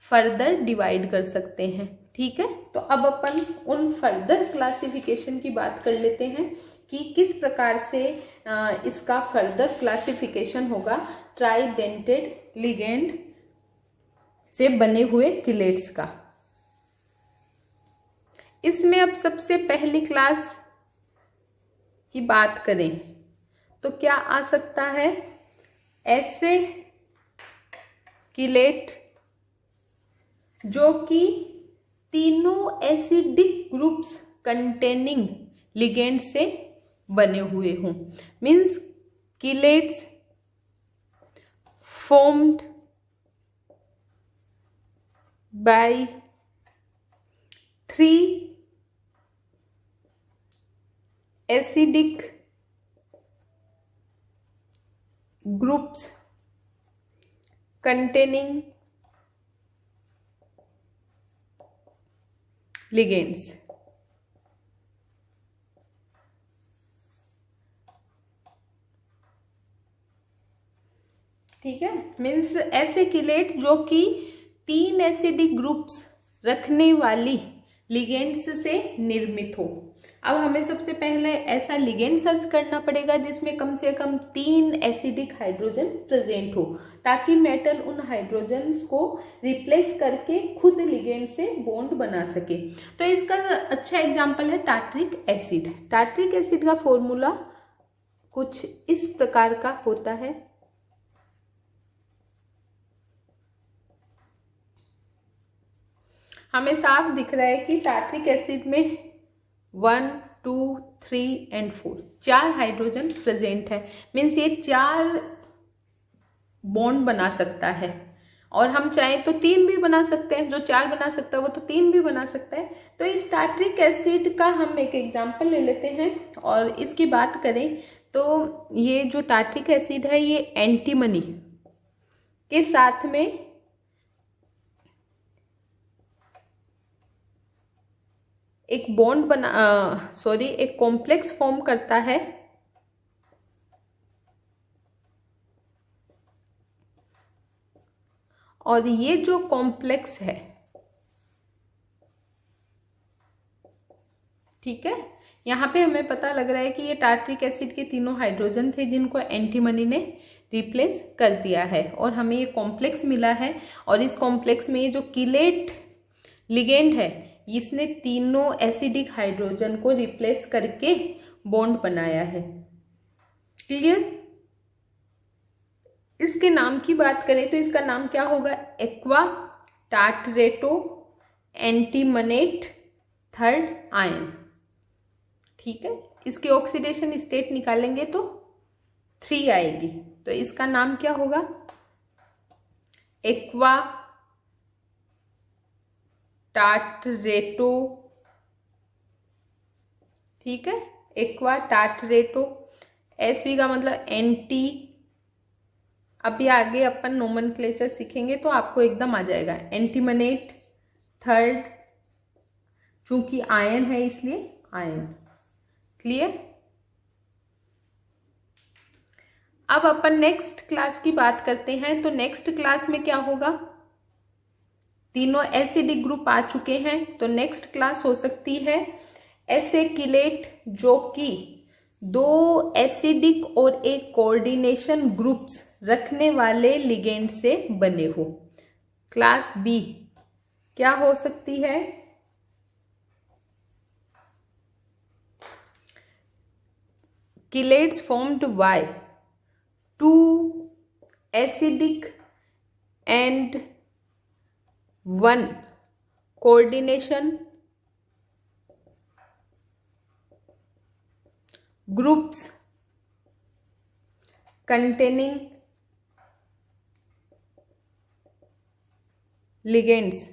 फर्दर डिवाइड कर सकते हैं। ठीक है, तो अब अपन उन फर्दर क्लासिफिकेशन की बात कर लेते हैं कि किस प्रकार से इसका फर्दर क्लासिफिकेशन होगा ट्राइडेंटेड लिगेंड से बने हुए किलेट्स का। इसमें अब सबसे पहली क्लास की बात करें तो क्या आ सकता है? ऐसे किलेट जो कि तीनों एसिडिक ग्रुप्स कंटेनिंग लिगेंड से बने हुए हों। Means किलेट्स formed bye 3 acidic groups containing ligands। ठीक है, मीन्स ऐसे किलेट जो कि 3 एसिडिक ग्रुप्स रखने वाली लिगेंड्स से निर्मित हो। अब हमें सबसे पहले ऐसा लिगेंड सर्च करना पड़ेगा जिसमें कम से कम 3 एसिडिक हाइड्रोजन प्रेजेंट हो ताकि मेटल उन हाइड्रोजन्स को रिप्लेस करके खुद लिगेंड से बॉन्ड बना सके। तो इसका अच्छा एग्जांपल है टार्ट्रिक एसिड। टार्ट्रिक एसिड का फॉर्मूला कुछ इस प्रकार का होता है। हमें साफ दिख रहा है कि टार्ट्रिक एसिड में 1, 2, 3 एंड 4 4 हाइड्रोजन प्रेजेंट है। मीन्स ये 4 बॉन्ड बना सकता है और हम चाहें तो 3 भी बना सकते हैं। जो 4 बना सकता है वो तो 3 भी बना सकता है। तो इस टार्ट्रिक एसिड का हम एक एग्जांपल ले लेते हैं और इसकी बात करें तो ये जो टार्ट्रिक एसिड है ये एंटीमनी के साथ में एक बॉन्ड एक कॉम्प्लेक्स फॉर्म करता है और ये जो कॉम्प्लेक्स है, ठीक है, यहाँ पे हमें पता लग रहा है कि ये टार्ट्रिक एसिड के तीनों हाइड्रोजन थे जिनको एंटीमनी ने रिप्लेस कर दिया है, और हमें ये कॉम्प्लेक्स मिला है। और इस कॉम्प्लेक्स में ये जो कीलेट लिगेंड है, इसने तीनों एसिडिक हाइड्रोजन को रिप्लेस करके बॉन्ड बनाया है। क्लियर? इसके नाम की बात करें तो इसका नाम क्या होगा? Aqua tartrato antimonate third ion. ठीक है, इसके ऑक्सीडेशन स्टेट निकालेंगे तो 3 आएगी, तो इसका नाम क्या होगा? एक्वा टार्टरेटो। ठीक है, एक्वा टार्टरेटो। एसवी का मतलब एंटी। अभी आगे अपन नोमेनक्लेचर सीखेंगे तो आपको एकदम आ जाएगा। एंटीमनेट थर्ड, चूंकि आयन है इसलिए आयन। क्लियर? अब अपन नेक्स्ट क्लास की बात करते हैं। तो नेक्स्ट क्लास में क्या होगा? तीनों एसिडिक ग्रुप आ चुके हैं, तो नेक्स्ट क्लास हो सकती है एसेकिलेट, जो कि 2 एसिडिक और एक कोऑर्डिनेशन ग्रुप्स रखने वाले लिगेंड से बने हो। क्लास बी क्या हो सकती है? Chelates formed by 2 acidic and 1 coordination groups containing ligands।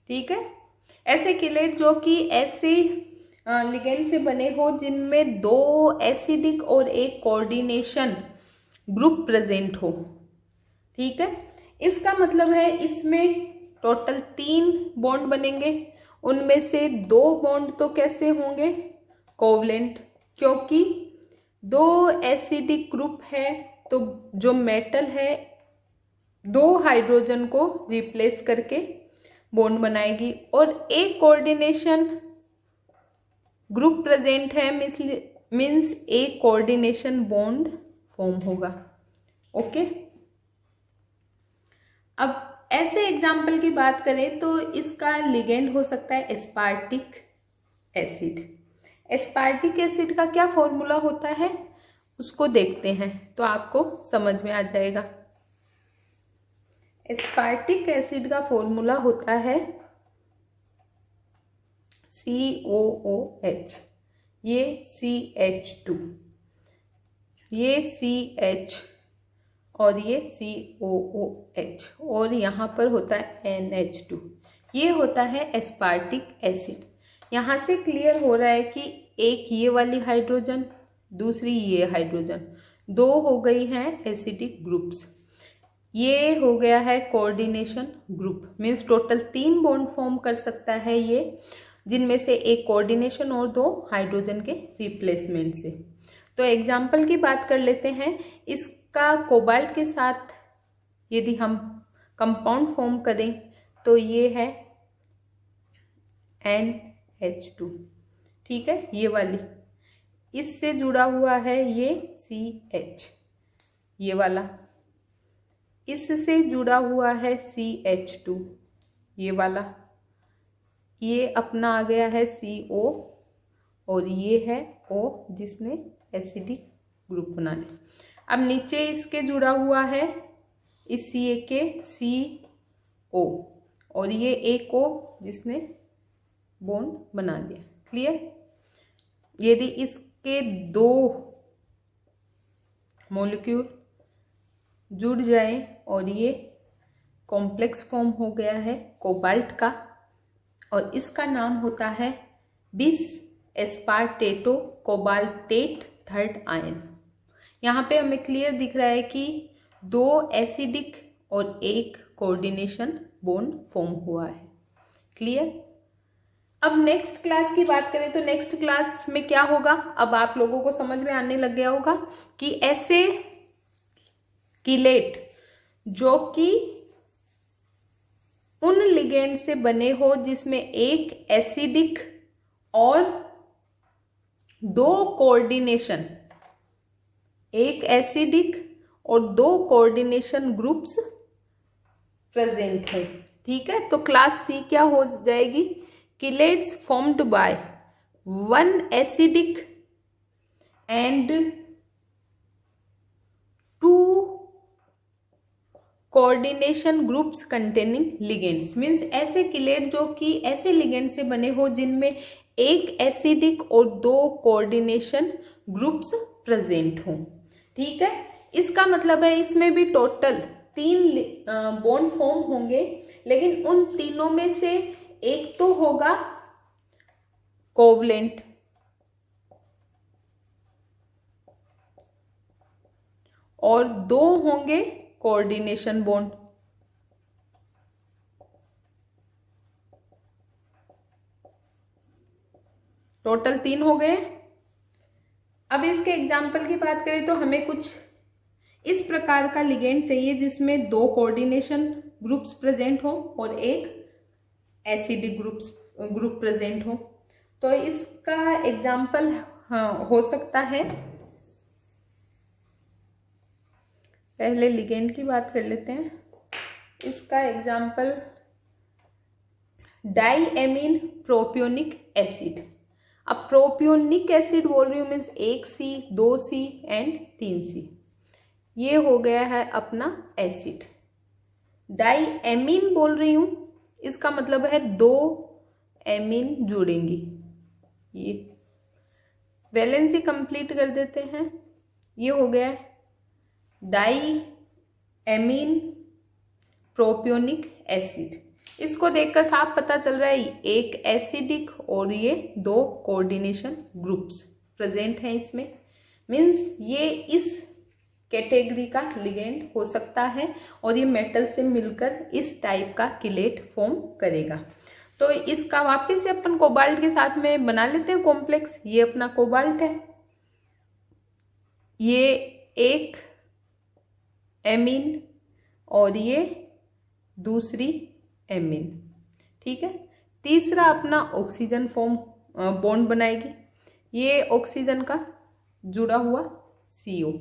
ठीक है, ऐसे किलेट जो कि ऐसे लिगेंड से बने हो जिनमें 2 एसिडिक और एक कोऑर्डिनेशन ग्रुप प्रेजेंट हो। ठीक है, इसका मतलब है इसमें टोटल 3 बॉन्ड बनेंगे, उनमें से 2 बॉन्ड तो कैसे होंगे? कोवलेंट, क्योंकि 2 एसिडिक ग्रुप है तो जो मेटल है 2 हाइड्रोजन को रिप्लेस करके बॉन्ड बनाएगी, और एक कोऑर्डिनेशन ग्रुप प्रेजेंट है मीन्स एक कोऑर्डिनेशन बॉन्ड फॉर्म होगा। ओके, अब ऐसे एग्जाम्पल की बात करें तो इसका लिगेंड हो सकता है एस्पार्टिक एसिड। एस्पार्टिक एसिड का क्या फॉर्मूला होता है उसको देखते हैं तो आपको समझ में आ जाएगा। एस्पार्टिक एसिड का फॉर्मूला होता है COOH, ये CH2, ये CH और ये COOH, और यहाँ पर होता है NH2। ये होता है एस्पार्टिक एसिड। यहाँ से क्लियर हो रहा है कि एक ये वाली हाइड्रोजन, दूसरी ये हाइड्रोजन, 2 हो गई हैं एसिडिक ग्रुप्स। ये हो गया है coordination group, means total 3 bond form कर सकता है ये, जिनमें से एक कोऑर्डिनेशन और 2 हाइड्रोजन के रिप्लेसमेंट से। तो एग्जाम्पल की बात कर लेते हैं। इसका कोबाल्ट के साथ यदि हम कंपाउंड फॉर्म करें तो ये है NH2। ठीक है, ये वाली, इससे जुड़ा हुआ है ये CH, ये वाला इससे जुड़ा हुआ है CH2, ये वाला, ये अपना आ गया है CO, और ये है O जिसने एसिडिक ग्रुप बना लिया। अब नीचे इसके जुड़ा हुआ है इस CA के CO, और ये एक O जिसने बॉन्ड बना लिया। क्लियर? यदि इसके 2 मॉलिक्यूल जुड़ जाए और ये कॉम्प्लेक्स फॉर्म हो गया है कोबाल्ट का, और इसका नाम होता है बिस एस्पार्टेटो कोबाल्टेट थर्ड आयन। यहाँ पे हमें क्लियर दिख रहा है कि 2 एसिडिक और एक कोऑर्डिनेशन बॉन्ड फॉर्म हुआ है। क्लियर? अब नेक्स्ट क्लास की बात करें तो नेक्स्ट क्लास में क्या होगा, अब आप लोगों को समझ में आने लग गया होगा कि ऐसे किलेट जो कि उन लिगेंड से बने हो जिसमें एक एसिडिक और दो कोऑर्डिनेशन, एक एसिडिक और दो कोऑर्डिनेशन ग्रुप्स प्रेजेंट हो। ठीक है, तो क्लास सी क्या हो जाएगी, chelates formed by one acidic and two coordination groups containing ligands. Means ऐसे किलेट जो कि ऐसे लिगेंड से बने हो जिनमें एक एसिडिक और दो कोऑर्डिनेशन ग्रुप्स प्रेजेंट हो। ठीक है, इसका मतलब है इसमें भी टोटल 3 बॉन्ड फॉर्म होंगे, लेकिन उन तीनों में से एक तो होगा कोवलेंट और 2 होंगे कोऑर्डिनेशन बॉन्ड। टोटल 3 हो गए। अब इसके एग्जाम्पल की बात करें तो हमें कुछ इस प्रकार का लिगेंड चाहिए जिसमें 2 कोऑर्डिनेशन ग्रुप्स प्रेजेंट हो और एक एसिडिक ग्रुप प्रेजेंट हो। तो इसका एग्जाम्पल हो सकता है, पहले लिगेंड की बात कर लेते हैं। इसका एग्जाम्पल डाईएमीन प्रोपियोनिक एसिड। अब प्रोपियोनिक एसिड बोल रही हूँ means 1C 2C and 3C, ये हो गया है अपना एसिड। डाईएमीन बोल रही हूँ, इसका मतलब है 2 एमीन जुड़ेंगी। ये वैलेंसी कंप्लीट कर देते हैं, ये हो गया डाईएमीन प्रोपियोनिक एसिड। इसको देखकर साफ पता चल रहा है एक एसिडिक और ये 2 कोऑर्डिनेशन ग्रुप्स प्रेजेंट हैं इसमें। मीन्स ये इस कैटेगरी का लिगेंड हो सकता है और ये मेटल से मिलकर इस टाइप का किलेट फॉर्म करेगा। तो इसका वापस से अपन कोबाल्ट के साथ में बना लेते हैं कॉम्प्लेक्स। ये अपना कोबाल्ट है, ये एक एमीन और ये दूसरी एमीन। ठीक है, तीसरा अपना ऑक्सीजन फॉर्म बॉन्ड बनाएगी, ये ऑक्सीजन का जुड़ा हुआ CO।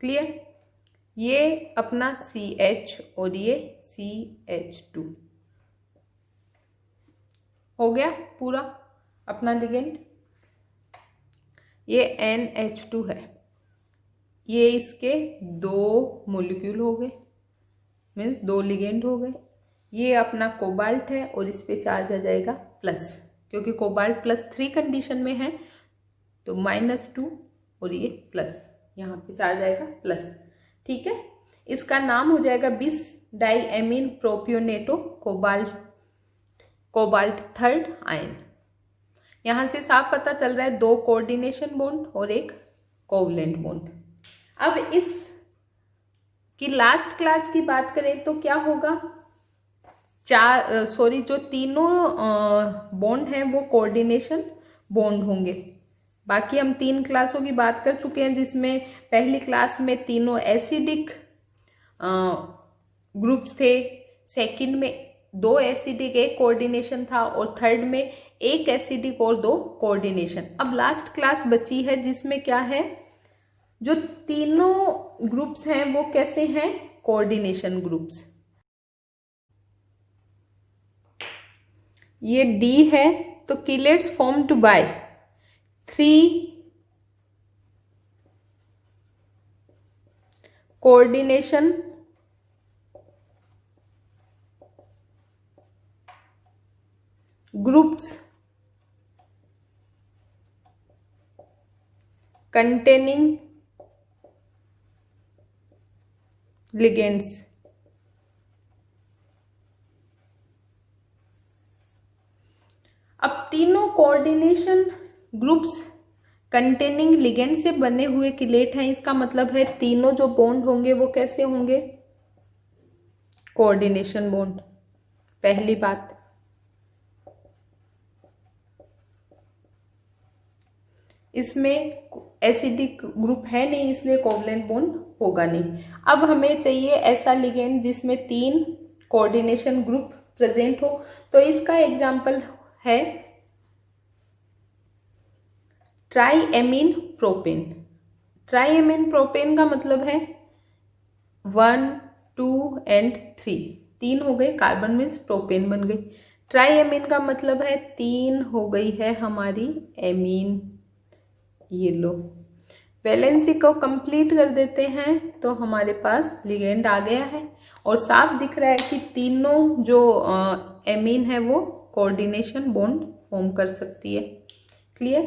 क्लियर, ये अपना CH और ये CH2 हो गया पूरा अपना लिगेंड। ये NH2 है, ये इसके 2 मॉलिक्यूल हो गए, मीन्स 2 लिगेंड हो गए। ये अपना कोबाल्ट है और इस पे चार्ज आ जाएगा प्लस, क्योंकि कोबाल्ट +3 कंडीशन में है तो -2 और ये प्लस, यहाँ पे चार्ज आएगा प्लस। ठीक है, इसका नाम हो जाएगा बिस डाईएमीन प्रोपियोनेटो कोबाल्ट 3rd आयन। यहाँ से साफ पता चल रहा है 2 कोऑर्डिनेशन बॉन्ड और एक कोवलेंट बॉन्ड। अब इस की लास्ट क्लास की बात करें तो क्या होगा, जो तीनों बॉन्ड हैं वो कोऑर्डिनेशन बॉन्ड होंगे। बाकी हम 3 क्लासों की बात कर चुके हैं, जिसमें पहली क्लास में तीनों एसिडिक ग्रुप्स थे, सेकंड में 2 एसिडिक 1 कोऑर्डिनेशन था और थर्ड में 1 एसिडिक और 2 कोऑर्डिनेशन। अब लास्ट क्लास बची है जिसमें क्या है, जो तीनों ग्रुप्स हैं वो कैसे हैं, कोऑर्डिनेशन ग्रुप्स। ये D है, तो किलेट्स formed bye 3 coordination groups containing ligands। अब तीनों कोऑर्डिनेशन ग्रुप्स कंटेनिंग लिगेंड से बने हुए किलेट हैं, इसका मतलब है तीनों जो बॉन्ड होंगे वो कैसे होंगे, कोऑर्डिनेशन बॉन्ड। पहली बात। इसमें एसिडिक ग्रुप है नहीं, इसलिए कोवलेंट बॉन्ड होगा नहीं। अब हमें चाहिए ऐसा लिगेंड जिसमें 3 कोऑर्डिनेशन ग्रुप प्रेजेंट हो, तो इसका एग्जांपल है ट्राईएमीन प्रोपेन। ट्राईएमीन प्रोपेन का मतलब है 1, 2 एंड 3, 3 हो गए, कार्बन मीन्स प्रोपेन बन गई। ट्राईएमीन का मतलब है 3 हो गई है हमारी एमीन। ये लो, वैलेंसी को कंप्लीट कर देते हैं तो हमारे पास लिगेंड आ गया है और साफ दिख रहा है कि तीनों जो एमीन है वो कोऑर्डिनेशन बॉन्ड फॉर्म कर सकती है। क्लियर?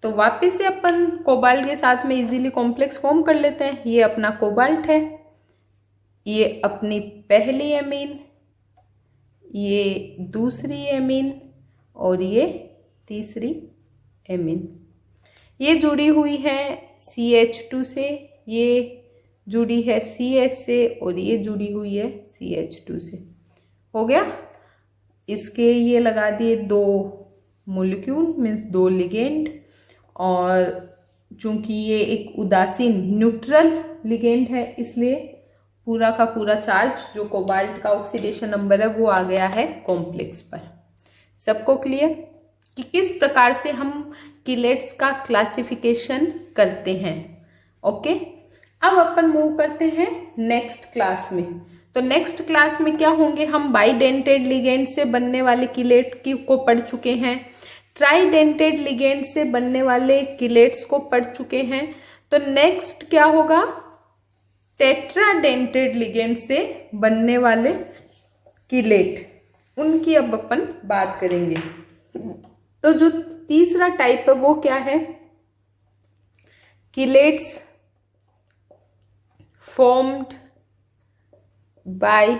तो वापस से अपन कोबाल्ट के साथ में इजीली कॉम्प्लेक्स फॉर्म कर लेते हैं। ये अपना कोबाल्ट है, ये अपनी पहली एमीन, ये दूसरी एमीन और ये तीसरी एमीन। ये जुड़ी हुई है CH2 से, ये जुड़ी है CH से और ये जुड़ी हुई है CH2 से। हो गया? इसके ये लगा दिए 2 मोलिक्यूल मीन्स 2 लिगेंड, और चूंकि ये एक उदासीन न्यूट्रल लिगेंड है इसलिए पूरा का पूरा चार्ज जो कोबाल्ट का ऑक्सीडेशन नंबर है वो आ गया है कॉम्प्लेक्स पर। सबको क्लियर कि किस प्रकार से हम किलेट्स का क्लासिफिकेशन करते हैं? ओके, अब अपन मूव करते हैं नेक्स्ट क्लास में। तो नेक्स्ट क्लास में क्या होंगे, हम बाइडेंटेड लिगेंड से बनने वाले किलेट को पढ़ चुके हैं, ट्राइडेंटेड लिगेंड से बनने वाले किलेट्स को पढ़ चुके हैं। तो नेक्स्ट क्या होगा, टेट्राडेंटेड लिगेंड से बनने वाले किलेट, उनकी अब अपन बात करेंगे। तो जो तीसरा टाइप है वो क्या है, किलेट्स formed bye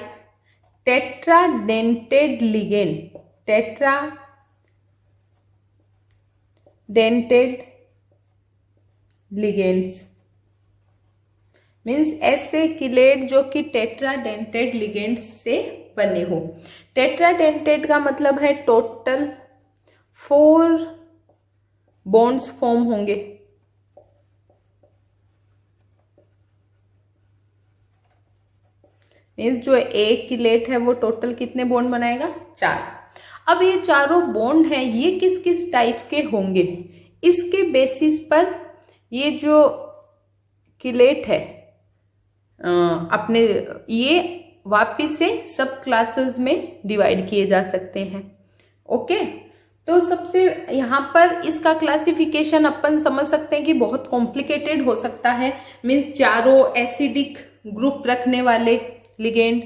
tetradentate ligand. Tetradentate ligands means ऐसे किलेट जो कि टेट्राडेंटेड लिगेंड्स से बने हो। टेट्राडेंटेड का मतलब है टोटल 4 बॉन्ड्स फॉर्म होंगे। मीन्स जो एक किलेट है वो टोटल कितने बॉन्ड बनाएगा, 4। अब ये चारों बॉन्ड हैं ये किस किस टाइप के होंगे, इसके बेसिस पर ये जो किलेट है अपने ये वापिस से सब क्लासेस में डिवाइड किए जा सकते हैं। ओके, तो सबसे यहाँ पर इसका क्लासिफिकेशन अपन समझ सकते हैं कि बहुत कॉम्प्लिकेटेड हो सकता है। मीन्स चारों एसिडिक ग्रुप रखने वाले ligand,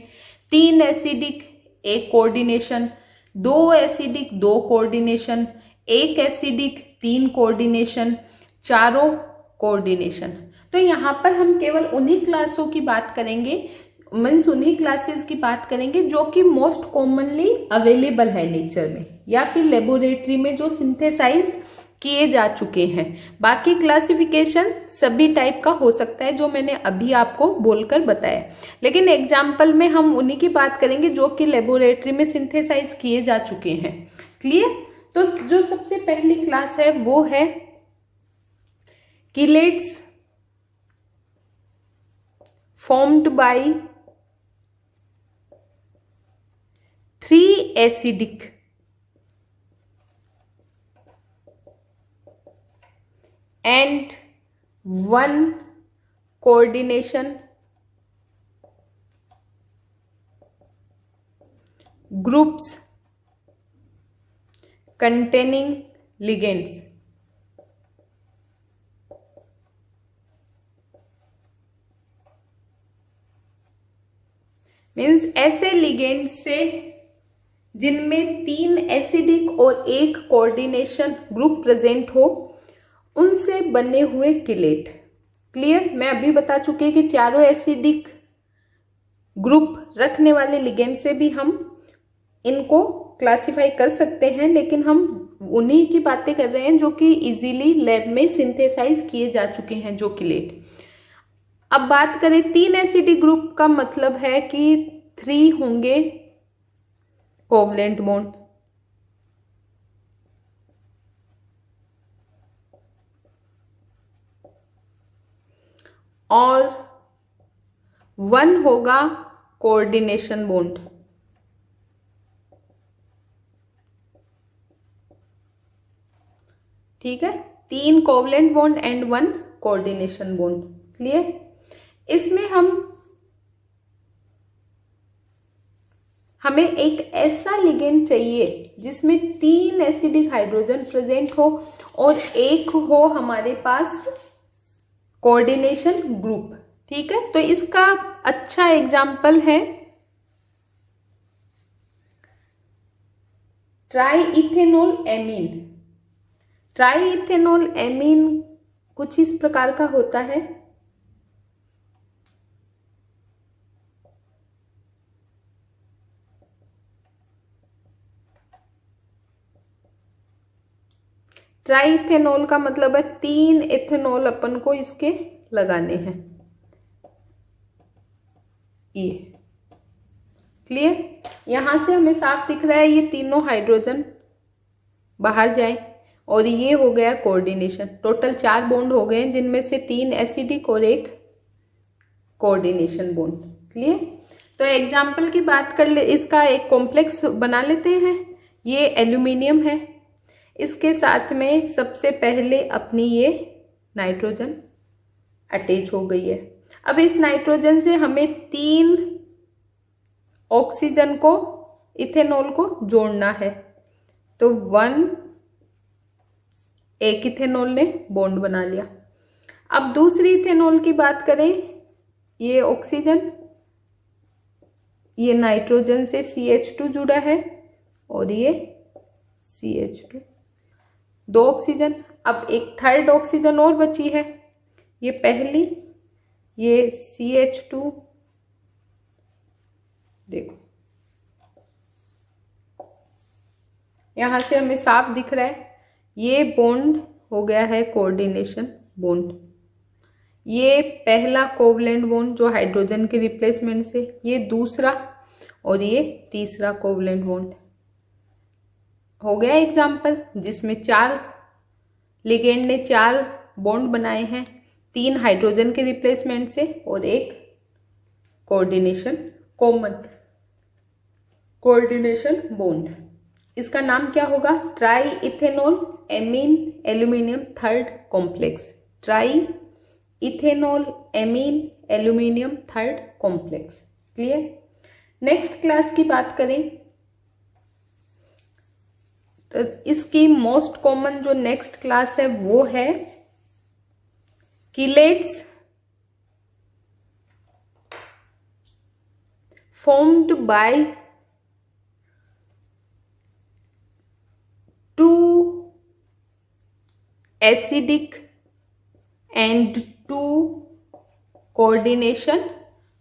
3 acidic 1 coordination, 2 acidic 2 coordination, 1 acidic 3 coordination, चारों कोऑर्डिनेशन। तो यहाँ पर हम केवल उन्हीं क्लासों की बात करेंगे, मीन्स उन्हीं क्लासेस की बात करेंगे जो कि मोस्ट कॉमनली अवेलेबल है नेचर में या फिर लेबोरेटरी में जो सिंथेसाइज किए जा चुके हैं। बाकी क्लासिफिकेशन सभी टाइप का हो सकता है जो मैंने अभी आपको बोलकर बताया, लेकिन एग्जाम्पल में हम उन्हीं की बात करेंगे जो कि लेबोरेटरी में सिंथेसाइज किए जा चुके हैं। क्लियर? तो जो सबसे पहली क्लास है वो है किलेट्स formed by 3 acidic and 1 coordination groups containing ligands। Means ऐसे लिगेंड से जिनमें 3 एसिडिक और 1 कोऑर्डिनेशन ग्रुप प्रेजेंट हो, उनसे बने हुए किलेट। क्लियर? मैं अभी बता चुकी कि चारों एसिडिक ग्रुप रखने वाले लिगेंड से भी हम इनको क्लासिफाई कर सकते हैं, लेकिन हम उन्हीं की बातें कर रहे हैं जो कि इजीली लैब में सिंथेसाइज किए जा चुके हैं जो किलेट। अब बात करें 3 एसिडिक ग्रुप का मतलब है कि 3 होंगे कोवलेंट बॉन्ड। और 1 होगा कोऑर्डिनेशन बॉन्ड। ठीक है, 3 covalent bond and 1 coordination bond. Clear? इसमें हमें एक ऐसा लिगेंड चाहिए जिसमें 3 एसिडिक हाइड्रोजन प्रेजेंट हो और एक हो हमारे पास कोऑर्डिनेशन ग्रुप। ठीक है, तो इसका अच्छा एग्जाम्पल है ट्राईइथेनॉल एमीन। ट्राईइथेनॉल एमीन कुछ इस प्रकार का होता है। ट्राईइथेनॉल का मतलब है 3 इथेनॉल अपन को इसके लगाने हैं। ये क्लियर? यहां से हमें साफ दिख रहा है ये तीनों हाइड्रोजन बाहर जाए और ये हो गया कोऑर्डिनेशन। टोटल 4 बॉन्ड हो गए जिनमें से 3 एसिडिक और 1 कोऑर्डिनेशन बॉन्ड। क्लियर? तो एग्जाम्पल की बात कर ले, इसका एक कॉम्प्लेक्स बना लेते हैं। ये एल्यूमिनियम है, इसके साथ में सबसे पहले अपनी ये नाइट्रोजन अटैच हो गई है। अब इस नाइट्रोजन से हमें 3 ऑक्सीजन को, इथेनॉल को जोड़ना है। तो 1 इथेनॉल ने बॉन्ड बना लिया। अब दूसरी इथेनॉल की बात करें, ये ऑक्सीजन, ये नाइट्रोजन से CH2 जुड़ा है और ये CH2, 2 ऑक्सीजन। अब एक थर्ड ऑक्सीजन और बची है, ये पहली, ये CH2। देखो यहां से हमें साफ दिख रहा है ये बॉन्ड हो गया है कोऑर्डिनेशन बॉन्ड। ये पहला कोवलेंट बॉन्ड जो हाइड्रोजन के रिप्लेसमेंट से, ये दूसरा और ये तीसरा कोवलेंट बॉन्ड हो गया एग्जाम्पल, जिसमें 4 लिगेंड ने 4 बॉन्ड बनाए हैं, 3 हाइड्रोजन के रिप्लेसमेंट से और 1 कोऑर्डिनेशन, कॉमन कोऑर्डिनेशन बॉन्ड। इसका नाम क्या होगा? Triethanol amine aluminium third complex. Triethanol amine aluminium third complex. Clear? Next class की बात करें तो इसकी मोस्ट कॉमन जो नेक्स्ट क्लास है वो है chelates formed by 2 acidic and 2 coordination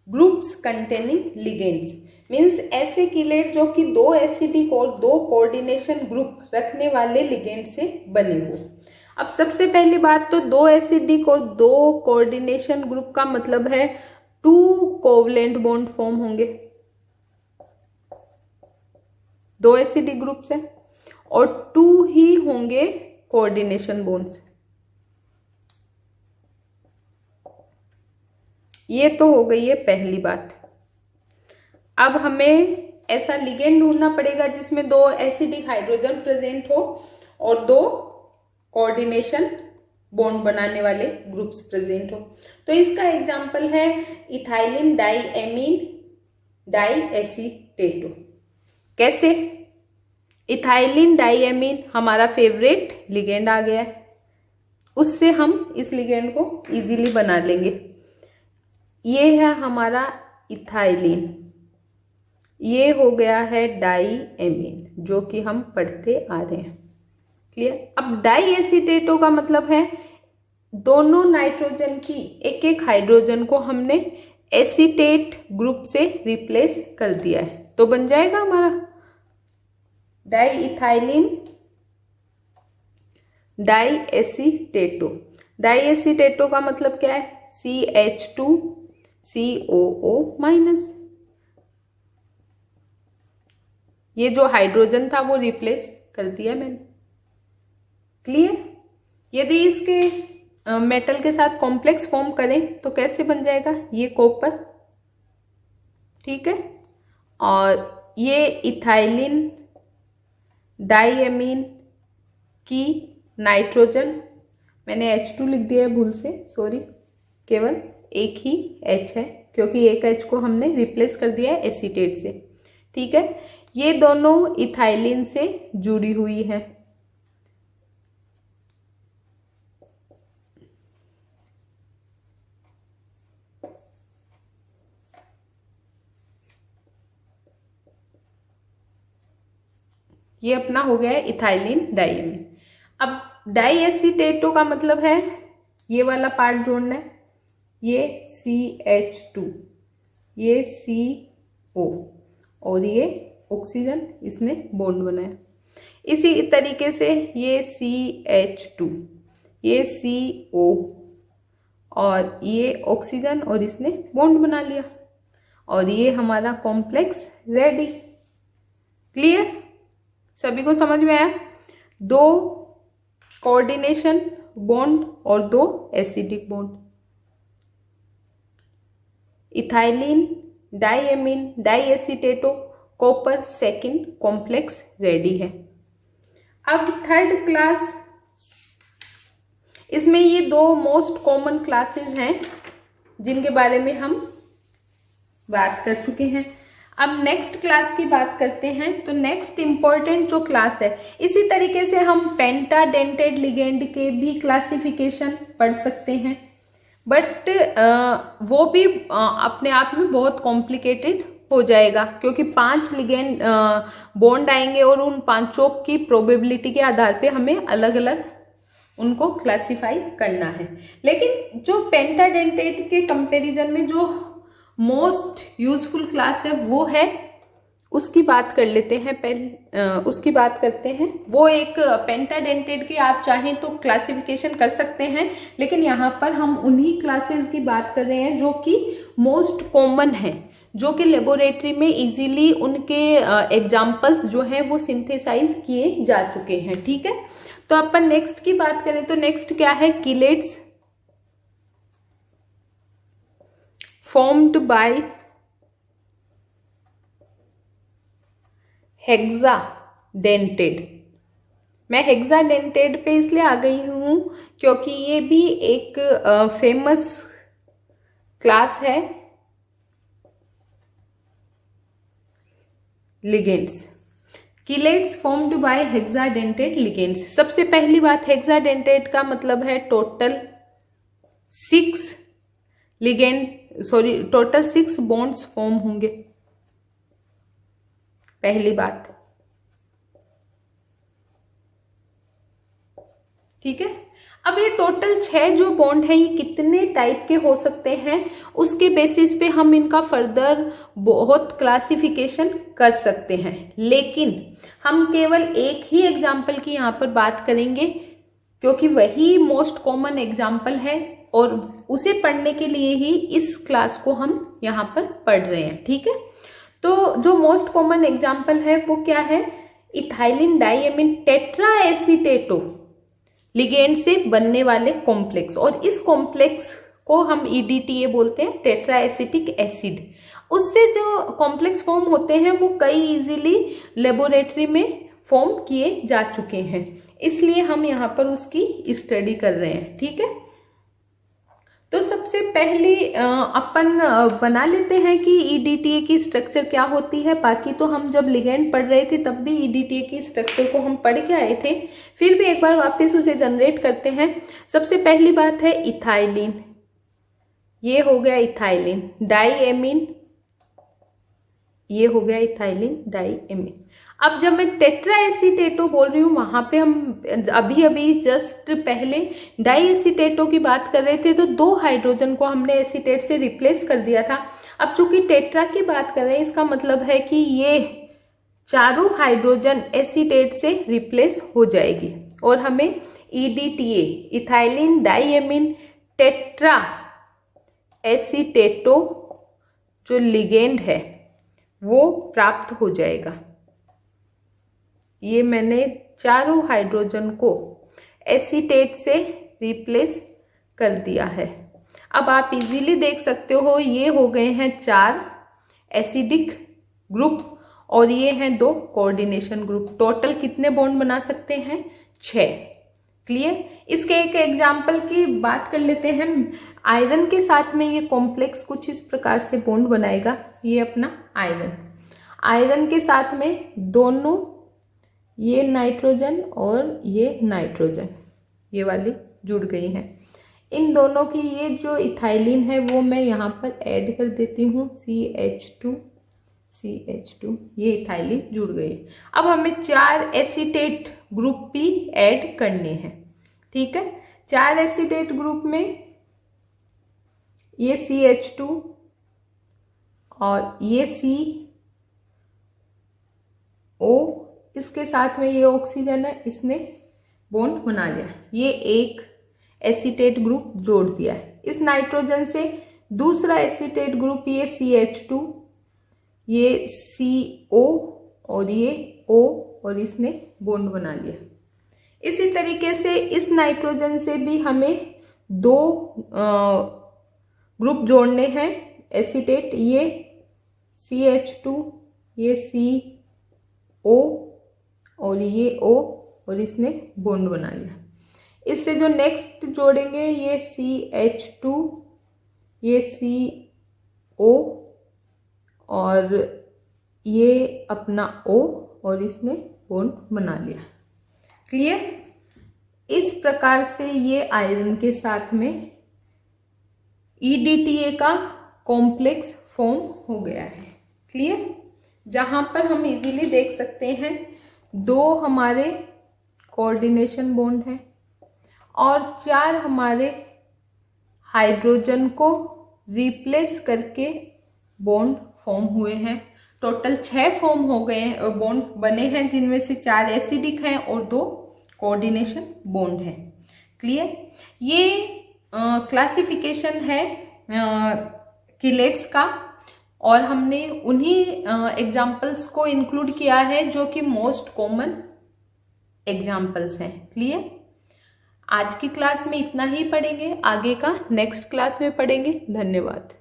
groups containing ligands। Means ऐसे कीलेट जो कि 2 एसिडिक और 2 कोऑर्डिनेशन ग्रुप रखने वाले लिगेंड से बने हो। अब सबसे पहली बात तो 2 एसिडिक और 2 कोऑर्डिनेशन ग्रुप का मतलब है 2 कोवलेंट बॉन्ड फॉर्म होंगे 2 एसिडिक ग्रुप से और 2 ही होंगे कोऑर्डिनेशन बॉन्ड्स। ये तो हो गई है पहली बात। अब हमें ऐसा लिगेंड ढूंढना पड़ेगा जिसमें 2 एसिडिक हाइड्रोजन प्रेजेंट हो और 2 कोऑर्डिनेशन बॉन्ड बनाने वाले ग्रुप्स प्रेजेंट हो। तो इसका एग्जांपल है इथाइलिन डाईएमीन डाईएसीटेटो। कैसे? इथाइलिन डाईएमीन हमारा फेवरेट लिगेंड आ गया है, उससे हम इस लिगेंड को इजीली बना लेंगे। ये है हमारा इथाइलिन, ये हो गया है डाईएमीन जो कि हम पढ़ते आ रहे हैं। क्लियर? अब डाईएसीटेटो का मतलब है दोनों नाइट्रोजन की एक एक हाइड्रोजन को हमने एसीटेट ग्रुप से रिप्लेस कर दिया है, तो बन जाएगा हमारा डाईइथाइलिन डाईएसीटेटो। डाईएसीटेटो का मतलब क्या है? CH2COO-। ये जो हाइड्रोजन था वो रिप्लेस कर दिया मैंने। क्लियर? यदि इसके मेटल के साथ कॉम्प्लेक्स फॉर्म करें तो कैसे बन जाएगा, ये कॉपर, ठीक है, और ये इथाइलिन डाइएमीन की नाइट्रोजन, मैंने H2 लिख दिया है भूल से, सॉरी, केवल एक ही H है क्योंकि एक H को हमने रिप्लेस कर दिया है एसीटेट से, ठीक है। ये दोनों इथाइलिन से जुड़ी हुई है, ये अपना हो गया है इथाइलिन डाइएमीन। अब डाइएसीटेटो का मतलब है ये वाला पार्ट जोड़ना है, ये CH2, ये CO और ये ऑक्सीजन, इसने बॉन्ड बनाया। इसी तरीके से ये CH2, ये CO और ये ऑक्सीजन और इसने बॉन्ड बना लिया और ये हमारा कॉम्प्लेक्स रेडी। क्लियर, सभी को समझ में आया? 2 कोऑर्डिनेशन बॉन्ड और 2 acidic bond, ethylene diamine diacetato copper second complex ready है। अब थर्ड क्लास, इसमें ये 2 मोस्ट कॉमन क्लासेस हैं जिनके बारे में हम बात कर चुके हैं। अब नेक्स्ट क्लास की बात करते हैं, तो नेक्स्ट इंपॉर्टेंट जो क्लास है, इसी तरीके से हम पेंटाडेंटेड लिगेंड के भी क्लासिफिकेशन पढ़ सकते हैं, बट वो भी अपने आप में बहुत कॉम्प्लिकेटेड हो जाएगा क्योंकि 5 लिगेंड बॉन्ड आएंगे और उन 5 की प्रोबेबिलिटी के आधार पे हमें अलग अलग उनको क्लासिफाई करना है। लेकिन जो पेंटाडेंटेड के कंपैरिजन में जो मोस्ट यूजफुल क्लास है वो है, उसकी बात कर लेते हैं पहले, उसकी बात करते हैं। वो एक पेंटाडेंटेड के आप चाहें तो क्लासिफिकेशन कर सकते हैं, लेकिन यहाँ पर हम उन्हीं क्लासेस की बात कर रहे हैं जो कि मोस्ट कॉमन है, जो कि लेबोरेटरी में इजीली उनके एग्जाम्पल्स जो हैं वो सिंथेसाइज किए जा चुके हैं, ठीक है। तो अपन नेक्स्ट की बात करें तो नेक्स्ट क्या है, कीलेट्स formed by हेक्साडेंटेड। मैं हेक्साडेंटेड पे इसलिए आ गई हूं क्योंकि ये भी एक फेमस क्लास है ligands. Chelates formed by hexadentate ligands. सबसे पहली बात, हेक्साडेंटेड का मतलब है टोटल 6 बॉन्ड्स फॉर्म होंगे, पहली बात, ठीक है। अब ये टोटल 6 जो बॉन्ड हैं ये कितने टाइप के हो सकते हैं, उसके बेसिस पे हम इनका फर्दर बहुत क्लासिफिकेशन कर सकते हैं, लेकिन हम केवल एक ही एग्जाम्पल की यहाँ पर बात करेंगे क्योंकि वही मोस्ट कॉमन एग्जाम्पल है और उसे पढ़ने के लिए ही इस क्लास को हम यहाँ पर पढ़ रहे हैं, ठीक है। तो जो मोस्ट कॉमन एग्जाम्पल है वो क्या है, इथाइलिन डाइएमीन टेट्राएसीटेटो लिगेंड से बनने वाले कॉम्प्लेक्स, और इस कॉम्प्लेक्स को हम EDTA बोलते हैं, टेट्राएसिटिक एसिड। उससे जो कॉम्प्लेक्स फॉर्म होते हैं वो कई इजीली लेबोरेटरी में फॉर्म किए जा चुके हैं, इसलिए हम यहाँ पर उसकी स्टडी कर रहे हैं, ठीक है। तो सबसे पहले अपन बना लेते हैं कि EDTA की स्ट्रक्चर क्या होती है। बाकी तो हम जब लिगेंड पढ़ रहे थे तब भी EDTA की स्ट्रक्चर को हम पढ़ के आए थे, फिर भी एक बार वापस उसे जनरेट करते हैं। सबसे पहली बात है इथाइलिन, ये हो गया इथाइलिन डाइएमीन, ये हो गया इथाइलिन डाइएमीन। अब जब मैं टेट्राएसीटेटो बोल रही हूँ वहां पे हम अभी जस्ट पहले डाइएसीटेटो की बात कर रहे थे, तो 2 हाइड्रोजन को हमने एसीटेट से रिप्लेस कर दिया था। अब चूंकि टेट्रा की बात कर रहे हैं, इसका मतलब है कि ये 4 हाइड्रोजन एसीटेट से रिप्लेस हो जाएगी और हमें EDTA इथाइलिन डाइएमीन टेट्रा एसीटेटो जो लिगेंड है वो प्राप्त हो जाएगा। ये मैंने 4 हाइड्रोजन को एसीटेट से रिप्लेस कर दिया है। अब आप इजीली देख सकते हो ये हो गए हैं 4 एसिडिक ग्रुप और ये हैं 2 कोऑर्डिनेशन ग्रुप। टोटल कितने बॉन्ड बना सकते हैं? 6। क्लियर। इसके एक एग्जाम्पल की बात कर लेते हैं। आयरन के साथ में ये कॉम्प्लेक्स कुछ इस प्रकार से बॉन्ड बनाएगा। ये अपना आयरन के साथ में दोनों ये नाइट्रोजन और ये नाइट्रोजन ये वाली जुड़ गई हैं। इन दोनों की ये जो इथाइलिन है वो मैं यहाँ पर ऐड कर देती हूँ CH2 ये इथाइलिन जुड़ गई। अब हमें 4 एसीटेट ग्रुप भी ऐड करने हैं। ठीक है, 4 एसीटेट ग्रुप में ये CH2 और ये CO, इसके साथ में ये ऑक्सीजन है, इसने बॉन्ड बना लिया। ये एक एसीटेट ग्रुप जोड़ दिया है। इस नाइट्रोजन से दूसरा एसीटेट ग्रुप ये CH2, ये CO और ये O और इसने बॉन्ड बना लिया। इसी तरीके से इस नाइट्रोजन से भी हमें 2 ग्रुप जोड़ने हैं एसीटेट, ये CH2 ये CO और ये O और इसने बॉन्ड बना लिया। इससे जो नेक्स्ट जोड़ेंगे ये CH2 ये CO और ये अपना O और इसने बॉन्ड बना लिया। क्लियर। इस प्रकार से ये आयरन के साथ में EDTA का कॉम्प्लेक्स फॉर्म हो गया है। क्लियर। जहां पर हम इजीली देख सकते हैं 2 हमारे कोऑर्डिनेशन बॉन्ड है और 4 हमारे हाइड्रोजन को रिप्लेस करके बॉन्ड फॉर्म हुए हैं। टोटल 6 फॉर्म हो गए हैं, बॉन्ड बने हैं, जिनमें से 4 एसिडिक हैं और 2 कोऑर्डिनेशन बॉन्ड हैं। क्लियर। ये क्लासिफिकेशन है किलेट्स का और हमने उन्हीं एग्जाम्पल्स को इंक्लूड किया है जो कि मोस्ट कॉमन एग्जाम्पल्स हैं। क्लियर। आज की क्लास में इतना ही पढ़ेंगे, आगे का नेक्स्ट क्लास में पढ़ेंगे। धन्यवाद।